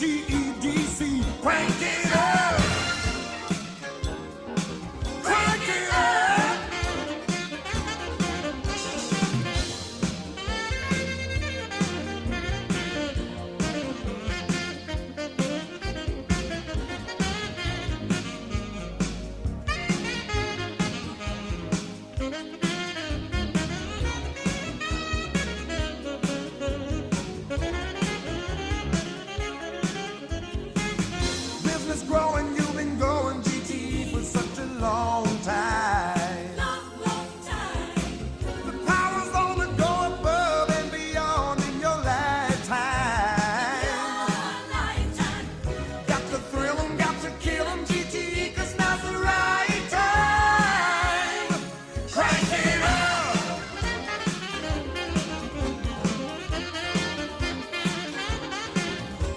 G-T-E-D-C. Crank it up. Crank it up. Business growing, you've been going GTE for such a long time. Long time. The power's gonna go above and beyond in your lifetime. Lifetime. Got to thrill 'em, got to kill 'em, GTE, 'cause now's the right time. Crank it up.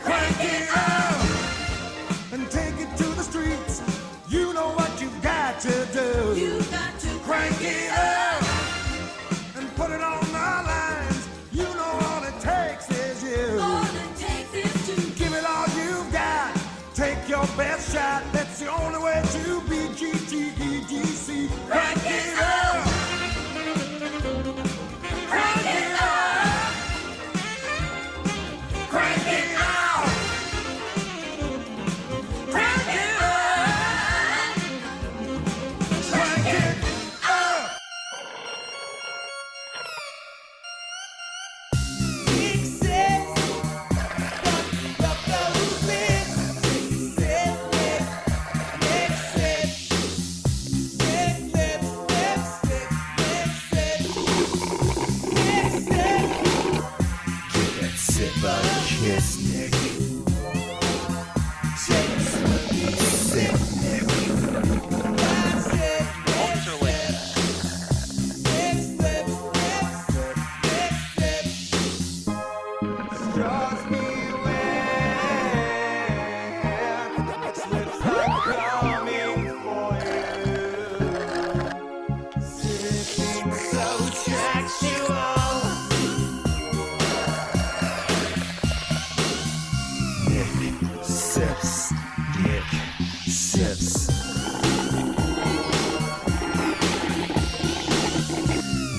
Crank it up. And take it to the streets. You know what you've got to do. You got to Crank it up and put it on the lines. You know all it takes is you. all it takes is to Give it all you've got. Take your best shot. That's the only way to be GTEDC. Crank it up. Crank it up. Crank it out. Crank it up. Crank it up. Sip a kiss, Nick. Sip, Nick. Straws me wet, slips are coming for you. Sipping so sexual. Nick sips. Nick sips.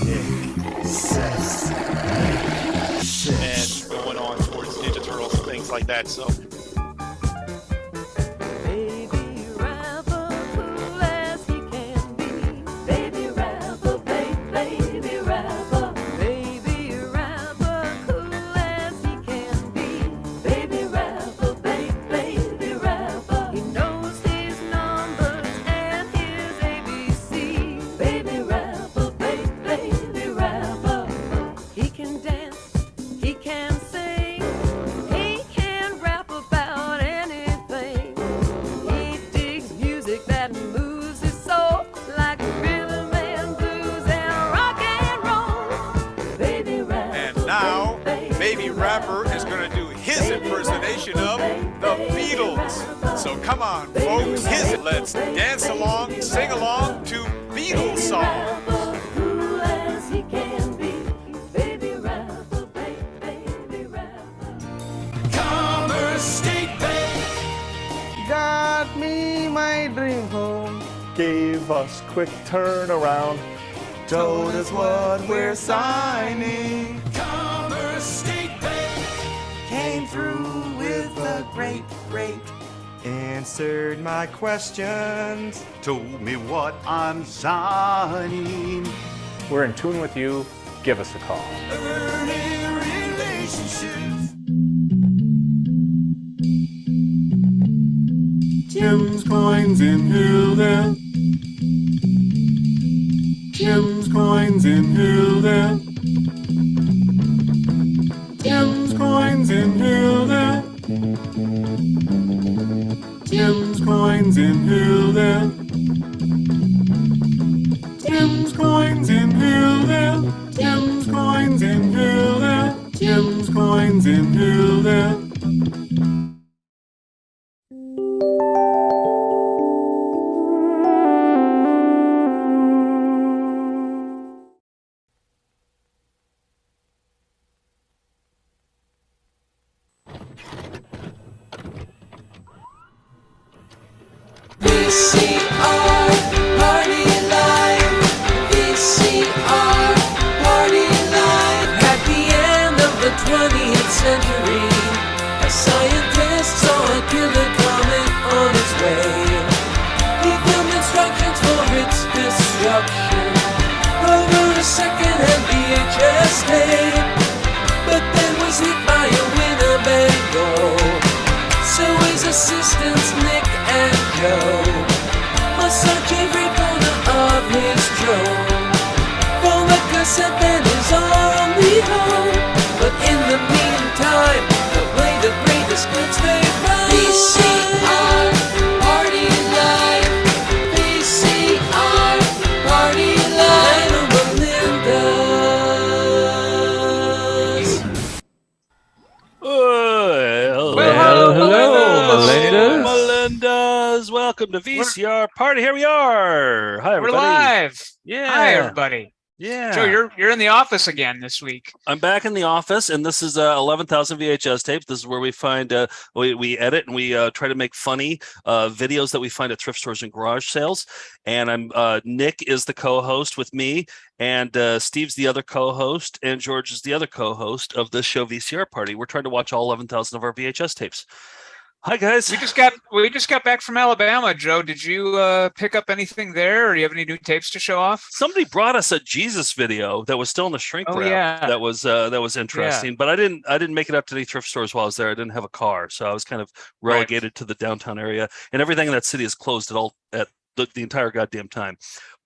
Nick sips. Nick sips. And going on towards Ninja Turtles and things like that. So Baby rapper, cool as he can be. Baby rapper, baby rapper. Baby rapper, cool as he can be. Baby rapper, baby rapper. He knows his numbers and his ABC. Baby rapper, baby rapper. He can dance, he can sing, he can rap about anything. He digs music that moves his soul like rhythm and blues and rock and roll. Baby rapper. and now Baby Rapper is going to do his impersonation of the Beatles. So come on, folks, let's dance along, sing along to Beatles songs. Cool as he can be. Baby rapper, baby rapper. Commerce State Bank got me my dream home. Gave us quick turnaround. Told us what we're signing. Commerce State Bank came through with a great rate. Answered my questions. Told me what I'm signing. We're in tune with you. Give us a call. Earning relationships. Jim's Coins in Hilldale. Jim's Coins in Hilldale. Jim's Coins in Hilldale. Jim's Coins in Hilldale. Jim's Coins in Hilldale. Jim's Coins in Hilldale. Jim's Coins in Hilldale. then is only home. But in the meantime, they'll play the greatest hits they find. VCR Party Live. VCR Party Live. Melinda's. Hello, Melinda's. Melinda's. Welcome to VCR Party. Here we are. Hi, everybody. We're live. Yeah. Hi, everybody. Yeah. Joe, you're in the office again this week. I'm back in the office, and this is 11,000 VHS tapes. This is where we find, we edit and we try to make funny videos that we find at thrift stores and garage sales. And I'm Nick is the co-host with me, and Steve's the other co-host, and George is the other co-host of this show, VCR Party. We're trying to watch all 11,000 of our VHS tapes. Hi, guys. We just got back from Alabama, Joe. Did you pick up anything there, or do you have any new tapes to show off? Somebody brought us a Jesus video that was still in the shrink wrap. Yeah. That was interesting. But I didn't make it up to the thrift stores while I was there. I didn't have a car, so I was kind of relegated to the downtown area, and everything in that city is closed at the entire goddamn time.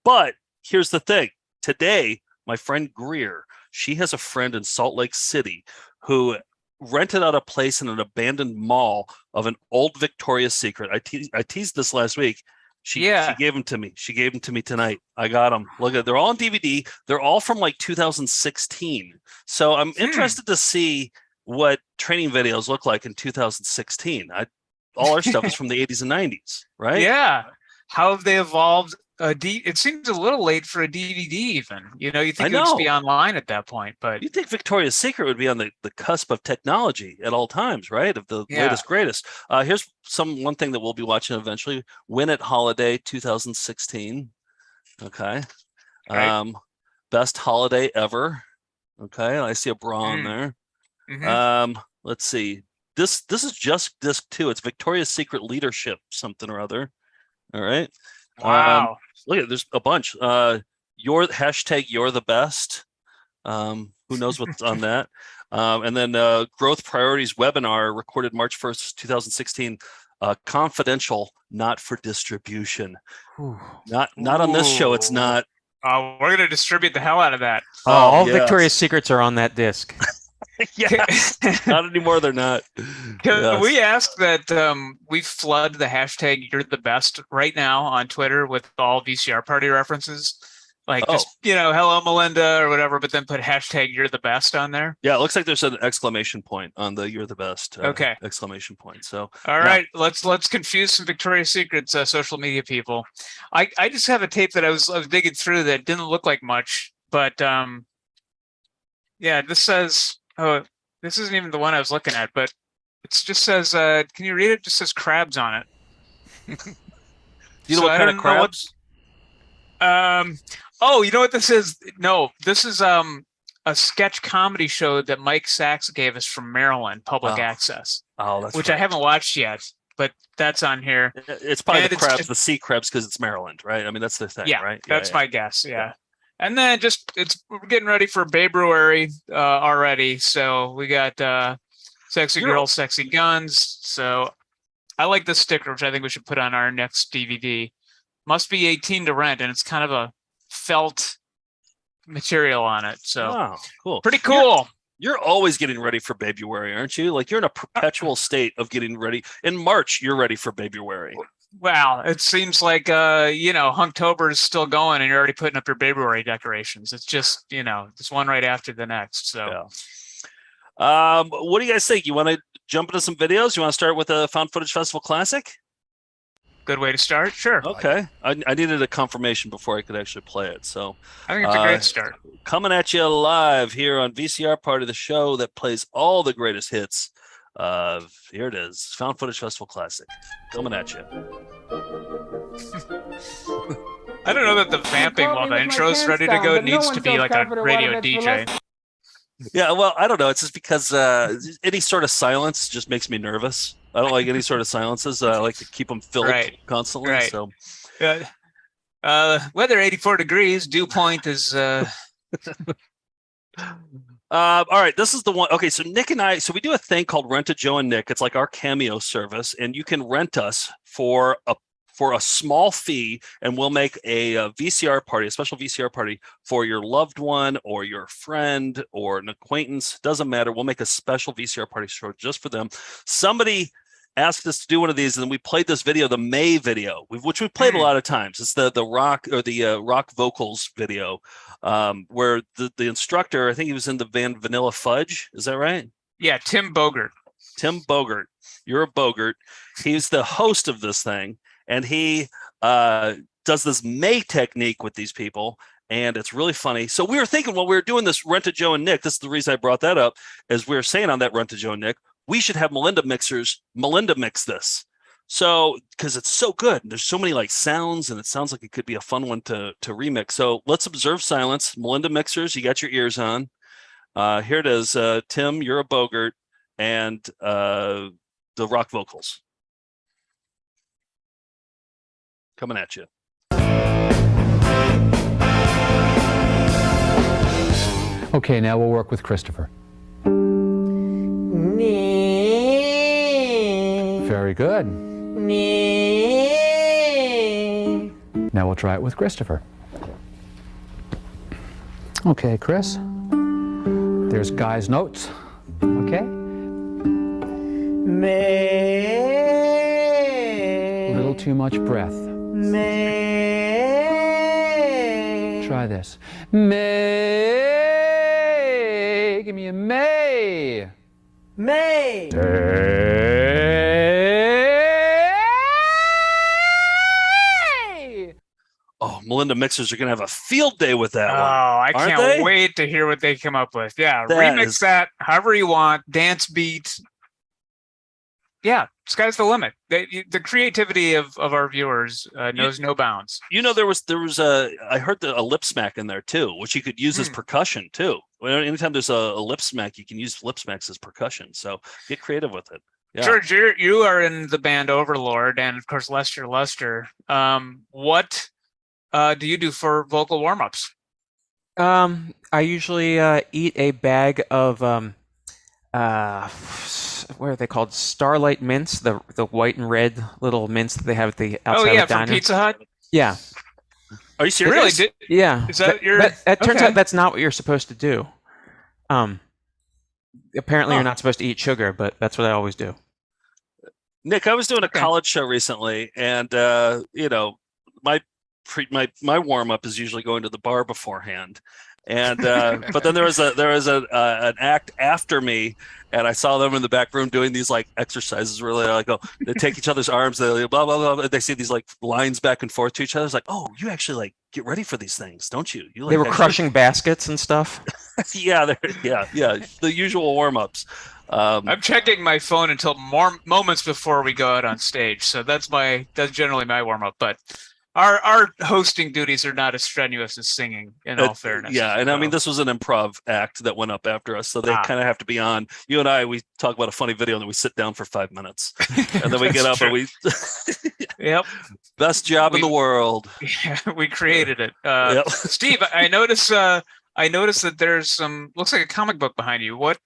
But here's the thing: today, my friend Greer, she has a friend in Salt Lake City who rented out a place in an abandoned mall of an old Victoria's Secret. I teased this last week. She gave them to me. She gave them to me tonight. I got them. Look at, they're all on DVD. They're all from like 2016. So I'm interested to see what training videos look like in 2016. All our stuff is from the 80s and 90s, right? Yeah. How have they evolved? It seems a little late for a DVD even. You think it would just be online at that point, but you'd think Victoria's Secret would be on the cusp of technology at all times, right? Of the latest, greatest. Here's one thing that we'll be watching eventually. Win It Holiday 2016. Okay. Right. Best Holiday Ever. Okay. I see a bra on there. Mm-hmm. Let's see. This is just disc 2. It's Victoria's Secret Leadership something or other. All right. Wow. Look at, there's a bunch. You're the best. Who knows what's on that? And then Growth Priorities webinar recorded March 1st, 2016. Confidential, not for distribution. Not on this show. It's not. We're gonna distribute the hell out of that. All Victoria's Secrets are on that disc. Yeah, not anymore. They're not. We ask that we flood the hashtag "You're the Best" right now on Twitter with all VCR Party references, like just "Hello Melinda" or whatever, but then put hashtag "You're the Best" on there. Yeah, it looks like there's an exclamation point on the "You're the Best." Okay. Exclamation point. So all right, let's confuse some Victoria's Secret's social media people. I just have a tape that I was digging through that didn't look like much, but this says. Oh, this isn't even the one I was looking at, but it just says, can you read it? It just says crabs on it. You know what kind of crabs? You know what this is? No, this is a sketch comedy show that Mike Sachs gave us from Maryland, Public Access. Oh, that's which I haven't watched yet, but that's on here. It's probably the crabs, the sea crabs, because it's Maryland, right? I mean, that's the thing, right? That's my guess, yeah. And then we're getting ready for February already. So we got Sexy Girls, Sexy Guns. So I like this sticker, which I think we should put on our next DVD. Must be 18 to rent, and it's kind of a felt material on it. So cool. Pretty cool. You're always getting ready for February, aren't you? Like you're in a perpetual state of getting ready. In March, you're ready for February. Wow, it seems like Hunktober is still going, and you're already putting up your February decorations. It's just just one right after the next. So, what do you guys think? You want to jump into some videos? You want to start with a Found Footage Festival classic? Good way to start. Sure. Okay, I needed a confirmation before I could actually play it. So I think it's a great start. Coming at you live here on VCR Party, the show that plays all the greatest hits. Here it is, Found Footage Festival Classic, coming at you. I don't know that the vamping while the intro's ready to go needs to be like a radio DJ. Yeah, well, I don't know. It's just because any sort of silence just makes me nervous. I don't like any sort of silences. I like to keep them filled constantly. Right. So, weather 84 degrees. Dew point is. All right, this is the one. Okay, so Nick and I, we do a thing called Rent a Joe and Nick. It's like our Cameo service, and you can rent us for for a small fee, and we'll make a VCR party, a special VCR party for your loved one or your friend or an acquaintance. Doesn't matter. We'll make a special VCR party show just for them. Somebody asked us to do one of these, and we played this video, the May video, which we played a lot of times. It's the rock or the rock vocals video, where the instructor, I think he was in the band Vanilla Fudge. Is that right? Yeah, Tim Bogert. Tim Bogert. You're a Bogert. He's the host of this thing, and he does this May technique with these people, and it's really funny. So we were thinking while we were doing this Rent to Joe and Nick, this is the reason I brought that up, as we were saying on that Rent to Joe and Nick, we should have Melinda mix this. So, because it's so good. There's so many like sounds, and it sounds like it could be a fun one to remix. So let's observe silence. Melinda mixers, you got your ears on. Here it is. Tim, you're a Bogert, and the rock vocals. Coming at you. Okay, now we'll work with Christopher. Very good. Now we'll try it with Christopher. Okay, Chris. There's Guy's notes. Okay. A little too much breath. Try this. May. Give me a May. May. Oh, Melinda mixers are going to have a field day with that one. Oh, I Aren't can't they? wait to hear what they come up with. Yeah, That remix is- that however you want, dance beat. Yeah, sky's the limit. The creativity of our viewers knows no bounds. You know, there was I heard a lip smack in there too, which you could use as percussion too. Anytime there's a lip smack, you can use lip smacks as percussion. So get creative with it. Yeah. George, you are in the band Overlord, and of course Lester. What do you do for vocal warm-ups? I usually eat a bag of what are they called? Starlight mints, the white and red little mints that they have at the outside of the from diner. Pizza Hut. Yeah. Are you serious? Really? Yeah. Is that your? It turns Okay. out that's not what you're supposed to do. Apparently you're not supposed to eat sugar, but that's what I always do. Nick, I was doing a college show recently, and you know, my warm up is usually going to the bar beforehand, and but then there was an act after me, and I saw them in the back room doing these like exercises where they they take each other's arms, they blah blah blah, they see these like lines back and forth to each other. It's like, oh, you actually like get ready for these things, don't you? You like They were actually- crushing baskets and stuff. yeah, the usual warm ups. I'm checking my phone until more moments before we go out on stage, so that's generally my warm up. But our hosting duties are not as strenuous as singing. In all fairness, Yeah, and I mean, this was an improv act that went up after us, so they kind of have to be on. You and I, we talk about a funny video, and then we sit down for 5 minutes, and then we get up and we. Yep. Best job in the world. Yeah, we created it. Yep. Steve, I noticed that there's some looks like a comic book behind you. What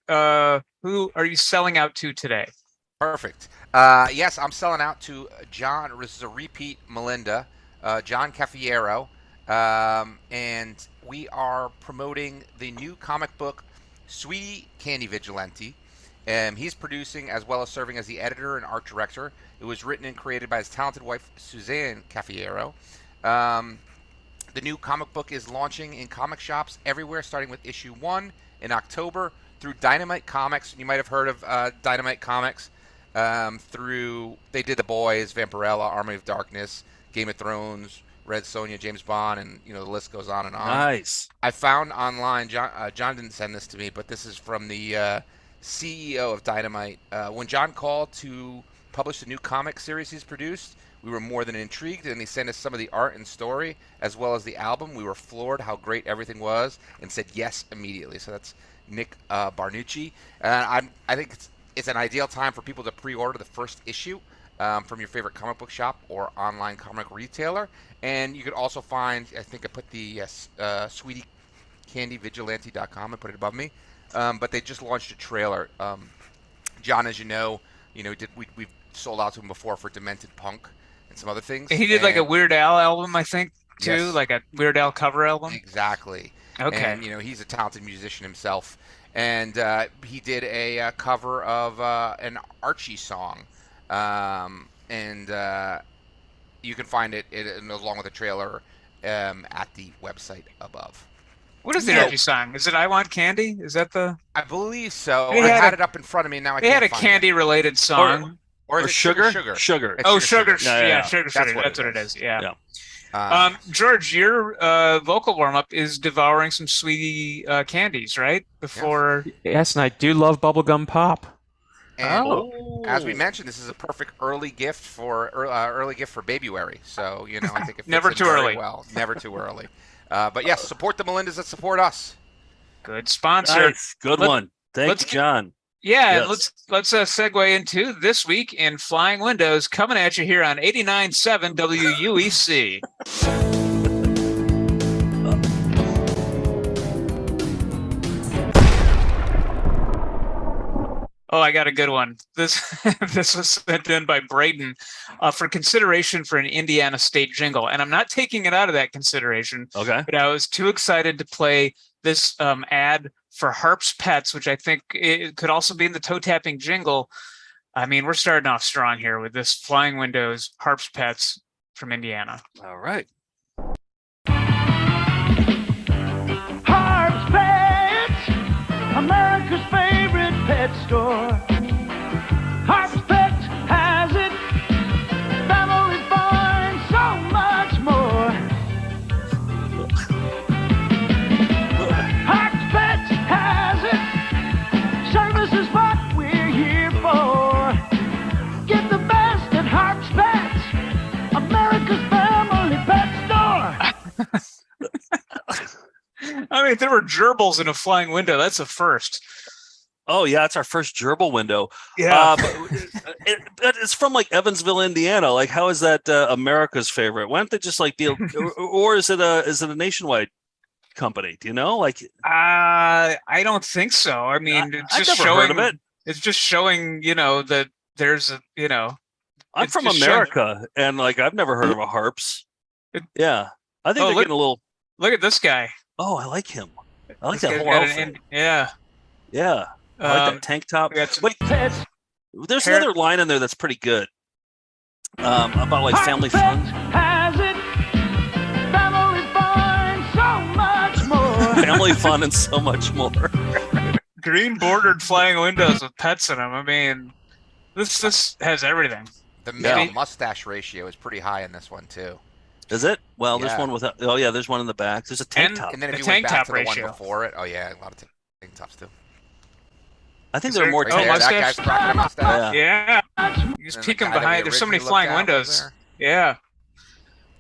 who are you selling out to today? Perfect. Yes, I'm selling out to John. This is a repeat Melinda, John Cafiero, and we are promoting the new comic book, Sweetie Candy Vigilante. He's producing as well as serving as the editor and art director. It was written and created by his talented wife, Suzanne Cafiero. The new comic book is launching in comic shops everywhere, starting with issue 1 in October through Dynamite Comics. You might have heard of Dynamite Comics. They did The Boys, Vampirella, Army of Darkness, Game of Thrones, Red Sonja, James Bond, and the list goes on and on. Nice. I found online, John didn't send this to me, but this is from the CEO of Dynamite. When John called to publish the new comic series he's produced, we were more than intrigued, and he sent us some of the art and story as well as the album. We were floored how great everything was and said yes immediately. So that's Nick Barnucci. I think it's an ideal time for people to pre-order the first issue from your favorite comic book shop or online comic retailer. And you could also find, I think I put the SweetieCandyVigilante.com, I put it above me. But they just launched a trailer. John, as you know, we've sold out to him before for Demented Punk. and some other things. He did like a And- Weird Al album, I think, too, Yes. like a Weird Al cover album. Exactly. Okay. And he's a talented musician himself, and he did a cover of an Archie song, and you can find it along with the trailer at the website above. What is the So- Archie song? Is it "I Want Candy"? Is that the? I believe so. They I had had a- it up in front of me, and now I They can't had a find it. candy-related song. Or is Or it sugar? Sugar. Sugar. It's Oh, sugar! Yeah. Sugar! That's Sugar! what That's it what it is. Yeah. Yeah. George, your vocal warm-up is devouring some sweetie candies, right? Before. Yes, and I do love bubblegum pop. And Oh. as we mentioned, this is a perfect early gift for Babyuary. So I think it fits Never in too very early. Well, never too early. But yes, support the Melindas that support us. Good sponsor. Nice. Good Let- one. Thank let's you, John. Yeah, Yes. let's segue into this week in Flying Windows, coming at you here on 89.7 WUEC. Oh, I got a good one. This this was sent in by Braden for consideration for an Indiana State jingle, and I'm not taking it out of that consideration. Okay. But I was too excited to play this ad for Harps Pets, which I think it could also be in the toe tapping jingle. I mean, we're starting off strong here with this Flying Windows Harps Pets from Indiana. All right. Harps Pets, America's favorite pet store. Harps Pets has it, family fun, so much more. Harps Pets has it, service is what we're here for. Get the best at Harps Pets, America's family pet store. I mean, there were gerbils in a flying window. That's a first. Oh yeah, it's our first gerbil window. Yeah. But it's from like Evansville, Indiana. Like, how is that America's favorite? Why don't they just like deal, or is it a nationwide company? Do you know? Like, I don't think so. I mean, it's I've just never showing. heard of it. It's just showing, that there's a, I'm it's from just showing- America, and like I've never heard of a harps. Yeah, I think Oh, they're look- getting a little. Look at this guy. Oh, I like him. I like This that guy's whole got an outfit. yeah. Yeah, I like Um, that tank top. we got some- Wait, there's Hair- another line in there that's pretty good. About like family fun. Has it, family fun, so much more. Family fun and so much more. Green bordered flying windows with pets in them. I mean, this has everything. The Yeah. male mustache ratio is pretty high in this one too. Is it? Well, there's Yeah. one without. Oh yeah, there's one in the back. There's a tank And- top. And then if The you went tank back top to the ratio. one before it, oh yeah, a lot of tank tops too. I think Is there are there- more Right Oh, tank there, that mustache? guy's rocking a mustache. Yeah. Yeah. You just And the peek them guy that we behind. There's so many originally flying looked at was windows. there.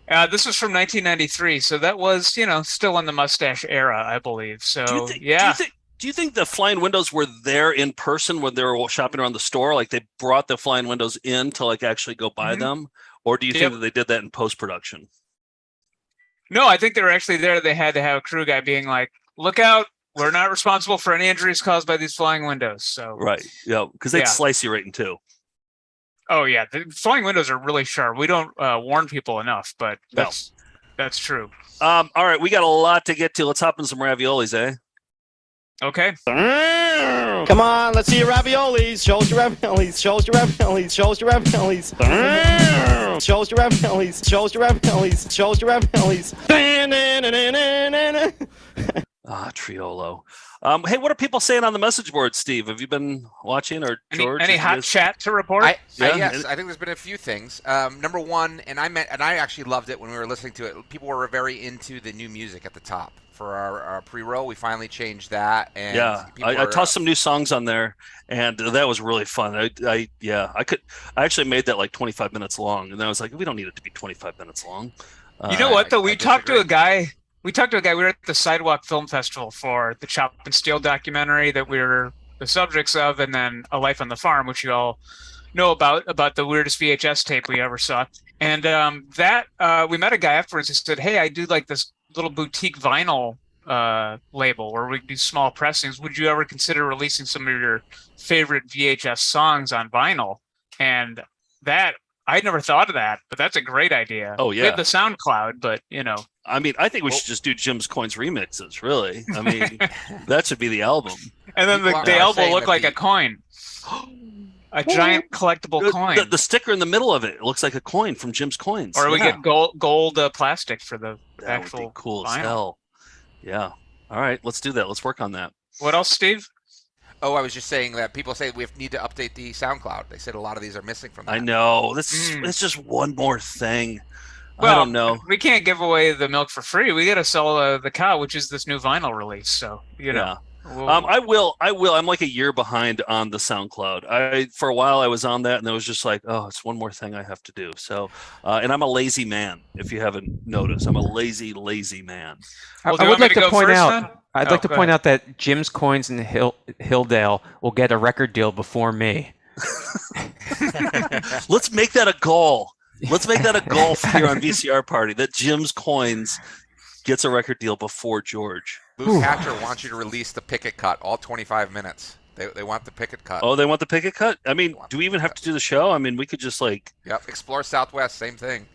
Yeah. This was from 1993, so that was, still in the mustache era, I believe. So, Do you think? yeah. Do you think the flying windows were there in person when they were shopping around the store? Like they brought the flying windows in to like actually go buy Mhm. them, or do you Yep. think that they did that in post production? No, I think they were actually there. They had to have a crew guy being like, look out. We're not responsible for any injuries caused by these flying windows. So, Right. Yeah, because they'd Yeah. slice you right in two. oh, yeah. The flying windows are really sharp. We don't warn people enough, but No. that's true. All right, we got a lot to get to. Let's hop in some raviolis, eh? Okay. Come on, let's see your raviolis. Show us your raviolis. Show us your raviolis. Show us your raviolis. Show us your raviolis. Show us your raviolis. Show us your raviolis. Triolo. Hey, what are people saying on the message board, Steve? Have you been watching, or George? Any have you hot guys- chat to report? Yes, I think there's been a few things. Number one, and I actually loved it when we were listening to it. People were very into the new music at the top for our pre-roll. We finally changed that, and Yeah, people I were, tossed some new songs on there, and that was really fun. I actually made that like 25 minutes long, and then I was like, we don't need it to be 25 minutes long. You know what, though? I We talked to disagree. a guy. We talked to a guy. We were at the Sidewalk Film Festival for the Chop and Steel documentary that we were the subjects of, and then A Life on the Farm, which you all know about the weirdest VHS tape we ever saw. And we met a guy afterwards who said, "Hey, I do like this little boutique vinyl label where we do small pressings. Would you ever consider releasing some of your favorite VHS songs on vinyl?" And that I'd never thought of that, but that's a great idea. Oh, We yeah. had the SoundCloud, but you know. I mean, I think we should just do Jim's Coins remixes, really. I mean, that should be the album. And then the People are album saying will look that like the- a coin. A giant collectible coin. The sticker in the middle of it looks like a coin from Jim's Coins. Or we Yeah. get gold plastic for the That would actual be cool as vinyl. hell. Yeah. All right, let's do that. Let's work on that. What else, Steve? Oh, I was just saying that people say we need to update the SoundCloud. They said a lot of these are missing from that. I know. It's just one more thing. Well, I don't know. We can't give away the milk for free. We got to sell the cow, which is this new vinyl release. So you know. We'll- I will. I'm like a year behind on the SoundCloud. For a while I was on that, and it was just like, oh, it's one more thing I have to do. So, and I'm a lazy man. If you haven't noticed, I'm a lazy man. Well, do I you would want me like to to go point first, out. then? I'd Oh, like to go point ahead. out that Jim's Coins in Hilldale will get a record deal before me. Let's make that a goal. Let's make that a goal here on VCR Party. That Jim's Coins gets a record deal before George. Luke Hatcher wants you to release the Picket Cut, all 25 minutes. They want the Picket Cut. Oh, they want the Picket Cut? I mean, do we even have to do the show? I mean, we could just like. Yep. Explore Southwest, same thing.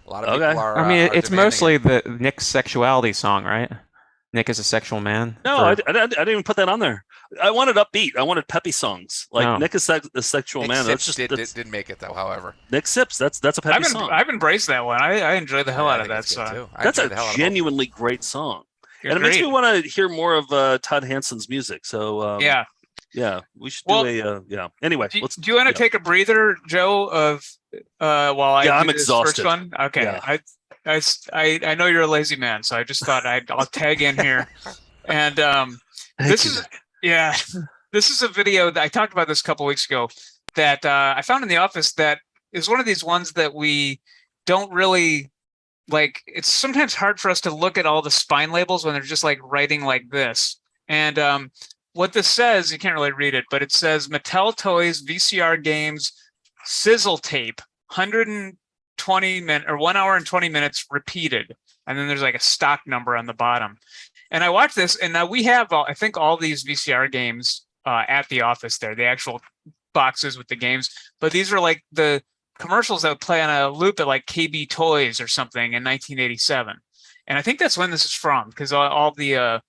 A lot of Okay. people are. I mean, are it's demanding mostly it. the Nick's sexuality song, right? Nick is a sexual man. No, I didn't even put that on there. I wanted upbeat. I wanted peppy songs. Like No. Nick is a sexual Nick man. That's Sips just did make it though. However, Nick Sips. That's a peppy song. I've embraced that one. I enjoy the hell Yeah, I out of think that it's good, song. too. I That's enjoy a the hell out of both. genuinely great song. You're And it makes me great. want to hear more of Todd Hanson's music. So Yeah. yeah, we should Well, do yeah. Anyway, Do, let's. do you want to yeah. take a breather, Joe? Of while I Yeah, do I'm this exhausted. First one. Okay. Yeah. I know you're a lazy man, so I just thought I'll tag in here. And Thank this you, is Nick. yeah, this is a video that I talked about this a couple weeks ago that I found in the office that is one of these ones that we don't really like. It's sometimes hard for us to look at all the spine labels when they're just like writing like this. And what this says, you can't really read it, but it says Mattel Toys VCR Games Sizzle Tape, 120 minutes or 1 hour and 20 minutes repeated. And then there's like a stock number on the bottom. And I watched this, and now we have, I think, all these VCR games at the office there, the actual boxes with the games. But these are like the commercials that would play on a loop at like KB Toys or something in 1987. And I think that's when this is from, because all the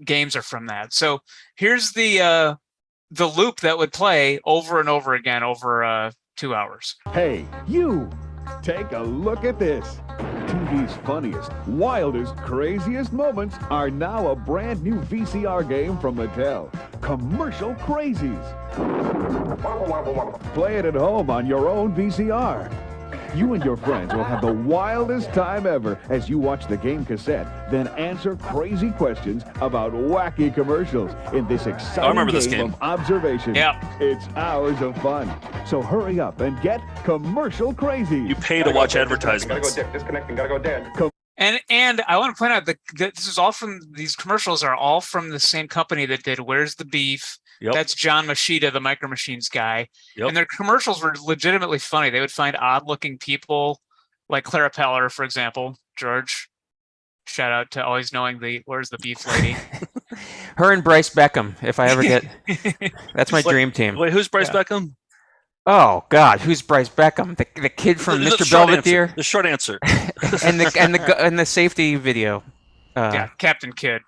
games are from that. So here's the loop that would play over and over again over 2 hours. Hey, you! Take a look at this. TV's funniest, wildest, craziest moments are now a brand new VCR game from Mattel. Commercial Crazies. Play it at home on your own VCR. You and your friends will have the wildest time ever as you watch the game cassette, then answer crazy questions about wacky commercials in this exciting remember this game. of observation. Yep. It's hours of fun. So hurry up and get Commercial Crazy. You pay to watch advertisements. Disconnecting. Gotta go dead. And I want to point out that this is all from, these commercials are all from the same company that did Where's the Beef? Yep. That's John Machida, the Micro Machines guy. Yep. And their commercials were legitimately funny. They would find odd-looking people, like Clara Peller, for example. George, shout out to always knowing the Where's the Beef lady. Her and Bryce Beckham, if I ever get. That's my dream team. Wait, who's Bryce Beckham? Oh God, who's Bryce Beckham? The kid from The Mr. short Belvedere. answer. The short answer. and the safety video. Yeah, Captain Kidd.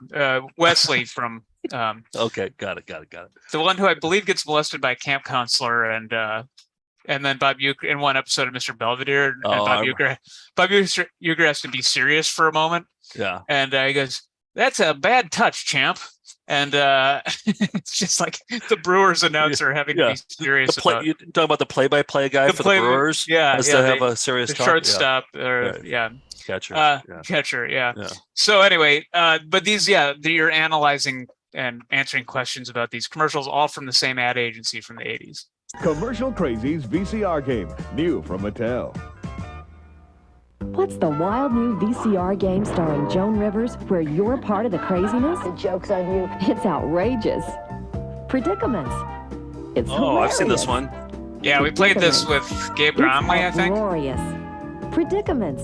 Wesley from Okay, got it. the one who I believe gets molested by a camp counselor, and then Bob Uecker in one episode of Mr. Belvedere, and Bob Uecker has to be serious for a moment, Yeah. and he goes, "That's a bad touch, champ." And it's just like the Brewers announcer having to be serious about You talking about the play-by-play guy for the Brewers? Has to have a serious the talk? shortstop, Right. Catcher. catcher, yeah. So anyway, but these, you're analyzing and answering questions about these commercials, all from the same ad agency from the 80s. Commercial Crazies VCR game, new from Mattel. What's the wild new VCR game starring Joan Rivers where you're part of the craziness? The joke's on you. It's outrageous. Predicaments. It's I've seen this hilarious. one. Yeah, we played this with Gabe Gromley, I think. Glorious. Predicaments.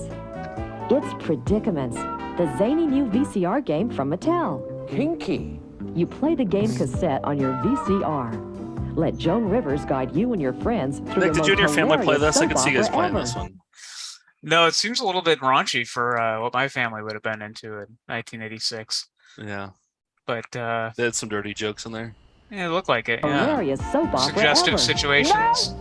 It's Predicaments, the zany new VCR game from Mattel. Kinky. You play the game cassette on your VCR. Let Joan Rivers guide you and your friends through Nick, the did you and your most family play hilarious this? I could soap see you guys opera playing ever. this one. No, it seems a little bit raunchy for what my family would have been into in 1986. Yeah. But They had some dirty jokes in there. yeah, it looked like it. Yeah. Hilarious soap opera Suggestive ever. situations.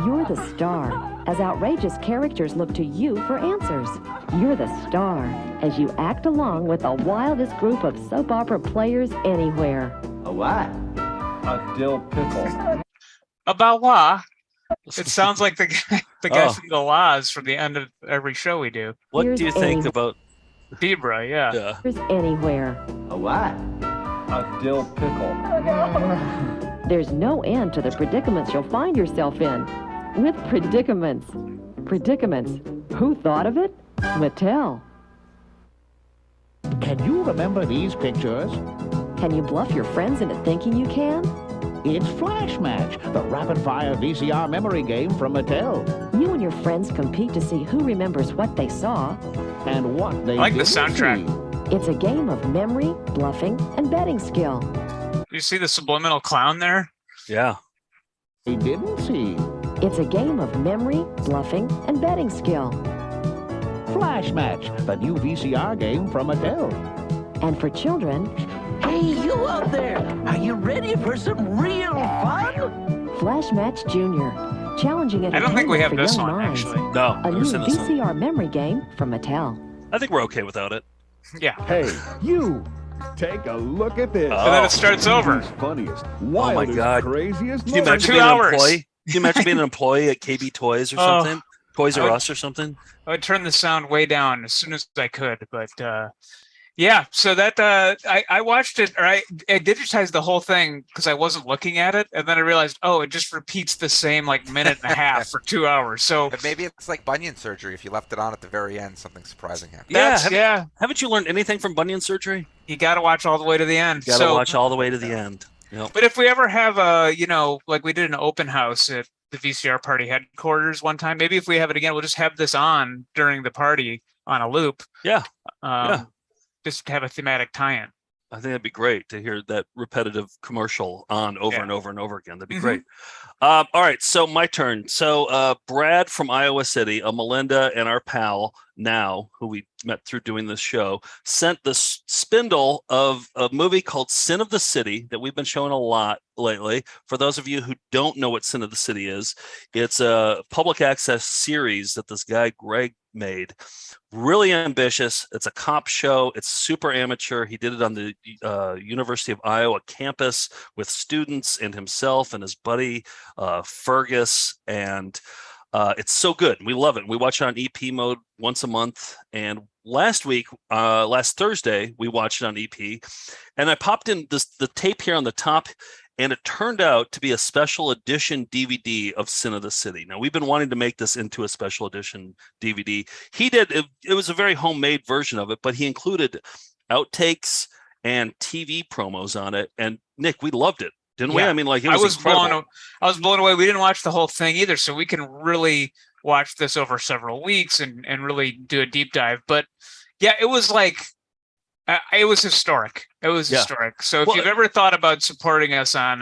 You're the star as outrageous characters look to you for answers. You're the star as you act along with the wildest group of soap opera players anywhere. A what? A dill pickle. About La. It sounds like the guy Oh. from the Laws from the end of every show we do. What Here's do you think any- about? Debra, yeah. Yeah. There's anywhere. A what? A dill pickle. There's no end to the predicaments you'll find yourself in. With Predicaments. Predicaments. Who thought of it? Mattel. Can you remember these pictures? Can you bluff your friends into thinking you can? It's Flash Match, the rapid-fire VCR memory game from Mattel. You and your friends compete to see who remembers what they saw. And what they I like the didn't soundtrack. see. It's a game of memory, bluffing, and betting skill. You see the subliminal clown there? Yeah. They didn't see. It's a game of memory, bluffing, and betting skill. Flash Match, the new VCR game from Mattel. And for children, Hey, you out there! Are you ready for some real fun? Flash Match Junior. Challenging I don't think we have entertainment for this young one, minds. actually. No, A I've new never seen this one. VCR memory game from Mattel. I think we're okay without it. Yeah. Hey, you! Take a look at this. Oh. And then it starts over. TV's funniest, wildest, God. craziest Can you moments. imagine 2 being an hours. employee? Can you imagine being an employee at KB Toys or Oh. something? Toys I R would- Us or something? I would turn the sound way down as soon as I could, but yeah. So that I watched it, or I digitized the whole thing because I wasn't looking at it, and then I realized, oh, it just repeats the same like minute and a half for 2 hours. So But maybe it's like bunion surgery. If you left it on at the very end, something surprising happened. yeah, Haven't you learned anything from bunion surgery? you got to watch all the way to the end. You got to So- watch all the way to the end. Yep. But if we ever have like we did an open house at the VCR party headquarters one time, maybe if we have it again, we'll just have this on during the party on a loop. Yeah. Just have a thematic tie-in. I think that'd be great to hear that repetitive commercial on over Yeah. and over and over again. That'd be Mhm. great. All right, so my turn. So Brad from Iowa City, Melinda and our pal now, who we met through doing this show, sent the spindle of a movie called Sin of the City that we've been showing a lot lately. For those of you who don't know what Sin of the City is, it's a public access series that this guy Greg made. Really ambitious. It's a cop show. It's super amateur. He did it on the University of Iowa campus with students and himself and his buddy Fergus, and it's so good. We love it. We watch it on EP mode once a month. And last Thursday, we watched it on EP, and I popped in the tape here on the top. And it turned out to be a special edition DVD of Sin of the City. Now, we've been wanting to make this into a special edition DVD. He did. It was a very homemade version of it, but he included outtakes and TV promos on it. And Nick, we loved it, didn't we? Yeah. I mean, like, it was incredible. I was blown away. We didn't watch the whole thing either, so we can really watch this over several weeks and really do a deep dive. But yeah, it was like it was historic. It was Yeah. historic. So if Well, you've ever thought about supporting us on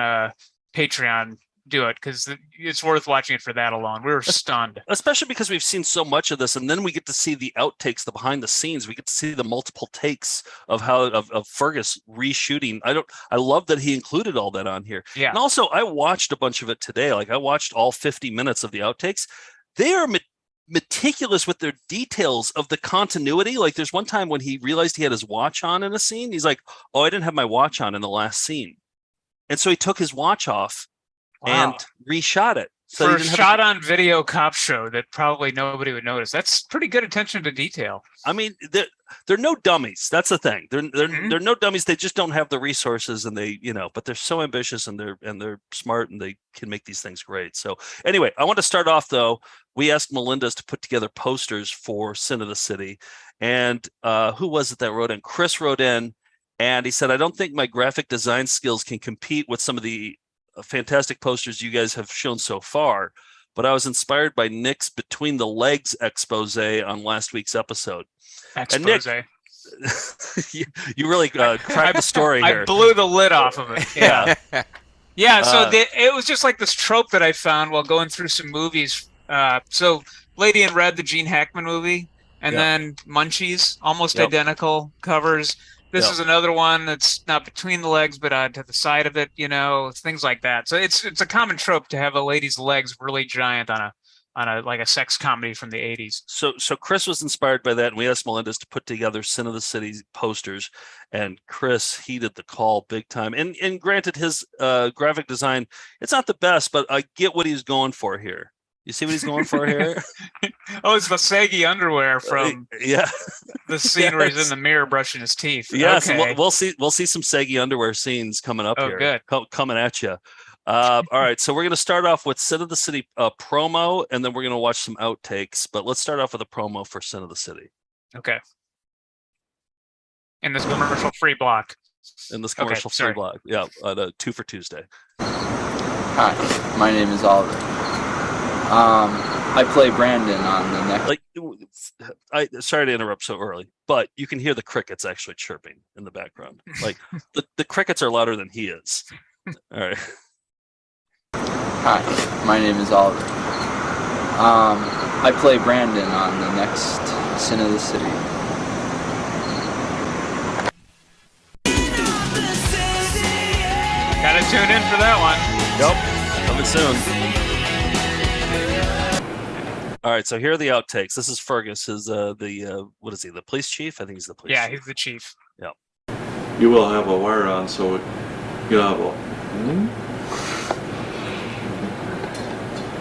Patreon, do it because it's worth watching it for that alone. We were stunned. Especially because we've seen so much of this, and then we get to see the outtakes, the behind the scenes. We get to see the multiple takes of how of Fergus reshooting. I love that he included all that on here. Yeah. And also, I watched a bunch of it today. Like, I watched all 50 minutes of the outtakes. They are meticulous with their details of the continuity. Like, there's one time when he realized he had his watch on in a scene. He's like, "Oh, I didn't have my watch on in the last scene," and so he took his watch off and reshot it. So For he a didn't have shot on video cop show that probably nobody would notice. That's pretty good attention to detail. I mean, they're no dummies. That's the thing. They're no dummies. They just don't have the resources, and but they're so ambitious, and they're smart, and they can make these things great. So anyway, I want to start off though. We asked Melinda's to put together posters for Sin of the City, and who was it that wrote in? Chris wrote in, and he said, "I don't think my graphic design skills can compete with some of the fantastic posters you guys have shown so far, but I was inspired by Nick's Between the Legs expose on last week's episode." And Nick, you really cried the story here. I blew the lid off of it. Yeah. Yeah, so it was just like this trope that I found while going through some movies. So Lady in Red, the Gene Hackman movie, and then Munchies, almost identical covers. This is another one that's not between the legs, but to the side of it, things like that. So it's a common trope to have a lady's legs really giant on a like a sex comedy from the 80s. So Chris was inspired by that, and we asked Melendez to put together Sin of the City posters, and Chris heeded the call big time. And granted, his graphic design, it's not the best, but I get what he's going for here. You see what he's going for here? Oh, it's the saggy underwear from the scene where he's in the mirror brushing his teeth. Yes, Okay. we'll see some saggy underwear scenes coming up here. Good. Coming at you. All right, so we're going to start off with Sin of the City promo, and then we're going to watch some outtakes. But let's start off with a promo for Sin of the City. Okay. In this commercial-free block. In this commercial-free block, yeah, on 2 for Tuesday. Hi, my name is Oliver. I play Brandon on the next. Sorry to interrupt so early, but you can hear the crickets actually chirping in the background. Like the crickets are louder than he is. All right. Hi, my name is Oliver. I play Brandon on the next Sin of the City. Gotta tune in for that one. Yep, coming soon. All right, so here are the outtakes. This is Fergus, what is he, the police chief? I think he's the police chief. Yeah, he's the chief. Yeah. You will have a wire on, so you have a.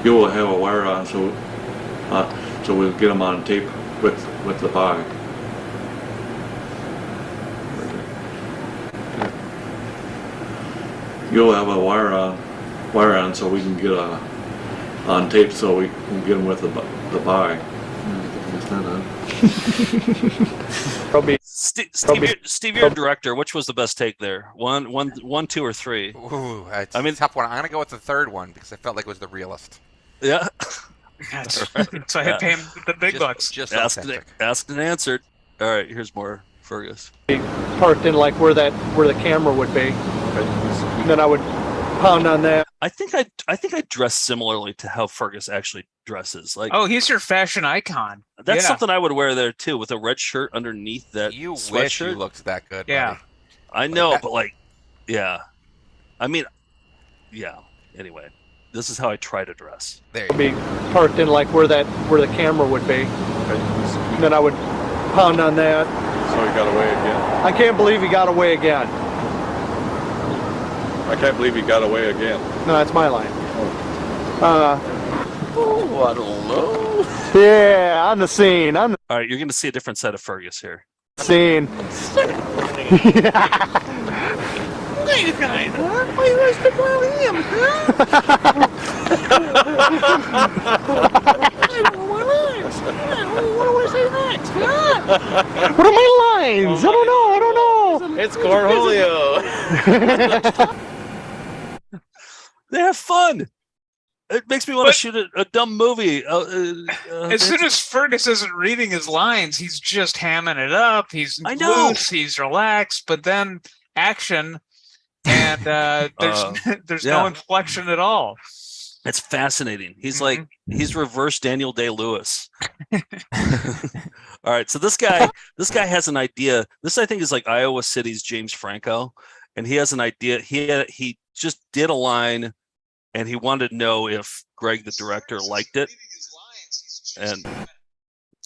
You will have a wire on, so we'll get them on tape with the bag. You'll have a wire on, so we can get on tape, so we can get them with the bag. Steve, you're a director. Which was the best take there? One, 2, or 3? Ooh, it's a tough one. I'm gonna go with the third one because I felt like it was the realest. Yeah. So I had to pay him the big bucks. Just asked and answered. All right, here's more Fergus. Parked in like where the camera would be. And then I would pound on that. I think I dress similarly to how Fergus actually dresses. Like, oh, he's your fashion icon. That's something I would wear there too, with a red shirt underneath that. You sweatshirt. wish you looked that good. Yeah, buddy. I know, but I mean, Anyway, this is how I try to dress. There you be parked in like where the camera would be. And then I would pound on that. So he got away again. I can't believe he got away again. I can't believe he got away again. No, that's my line. What a low. Yeah, on the scene. On the All right, you're going to see a different side of Fergus here. scene. Wait a minute, huh? Why you guys pick on him, huh? I don't know my lines. What do I say next, huh? What are my lines? I don't know. It's Cornholio. They have fun. It makes me want to shoot a dumb movie. As soon as Fergus isn't reading his lines, he's just hamming it up. He's loose, he's relaxed, but then action, and there's no inflection at all. It's fascinating. He's like, he's reverse Daniel Day-Lewis. All right, so this guy has an idea. This, I think, is like Iowa City's James Franco, and he has an idea. He just did a line, and he wanted to know if Greg, the director, liked it. And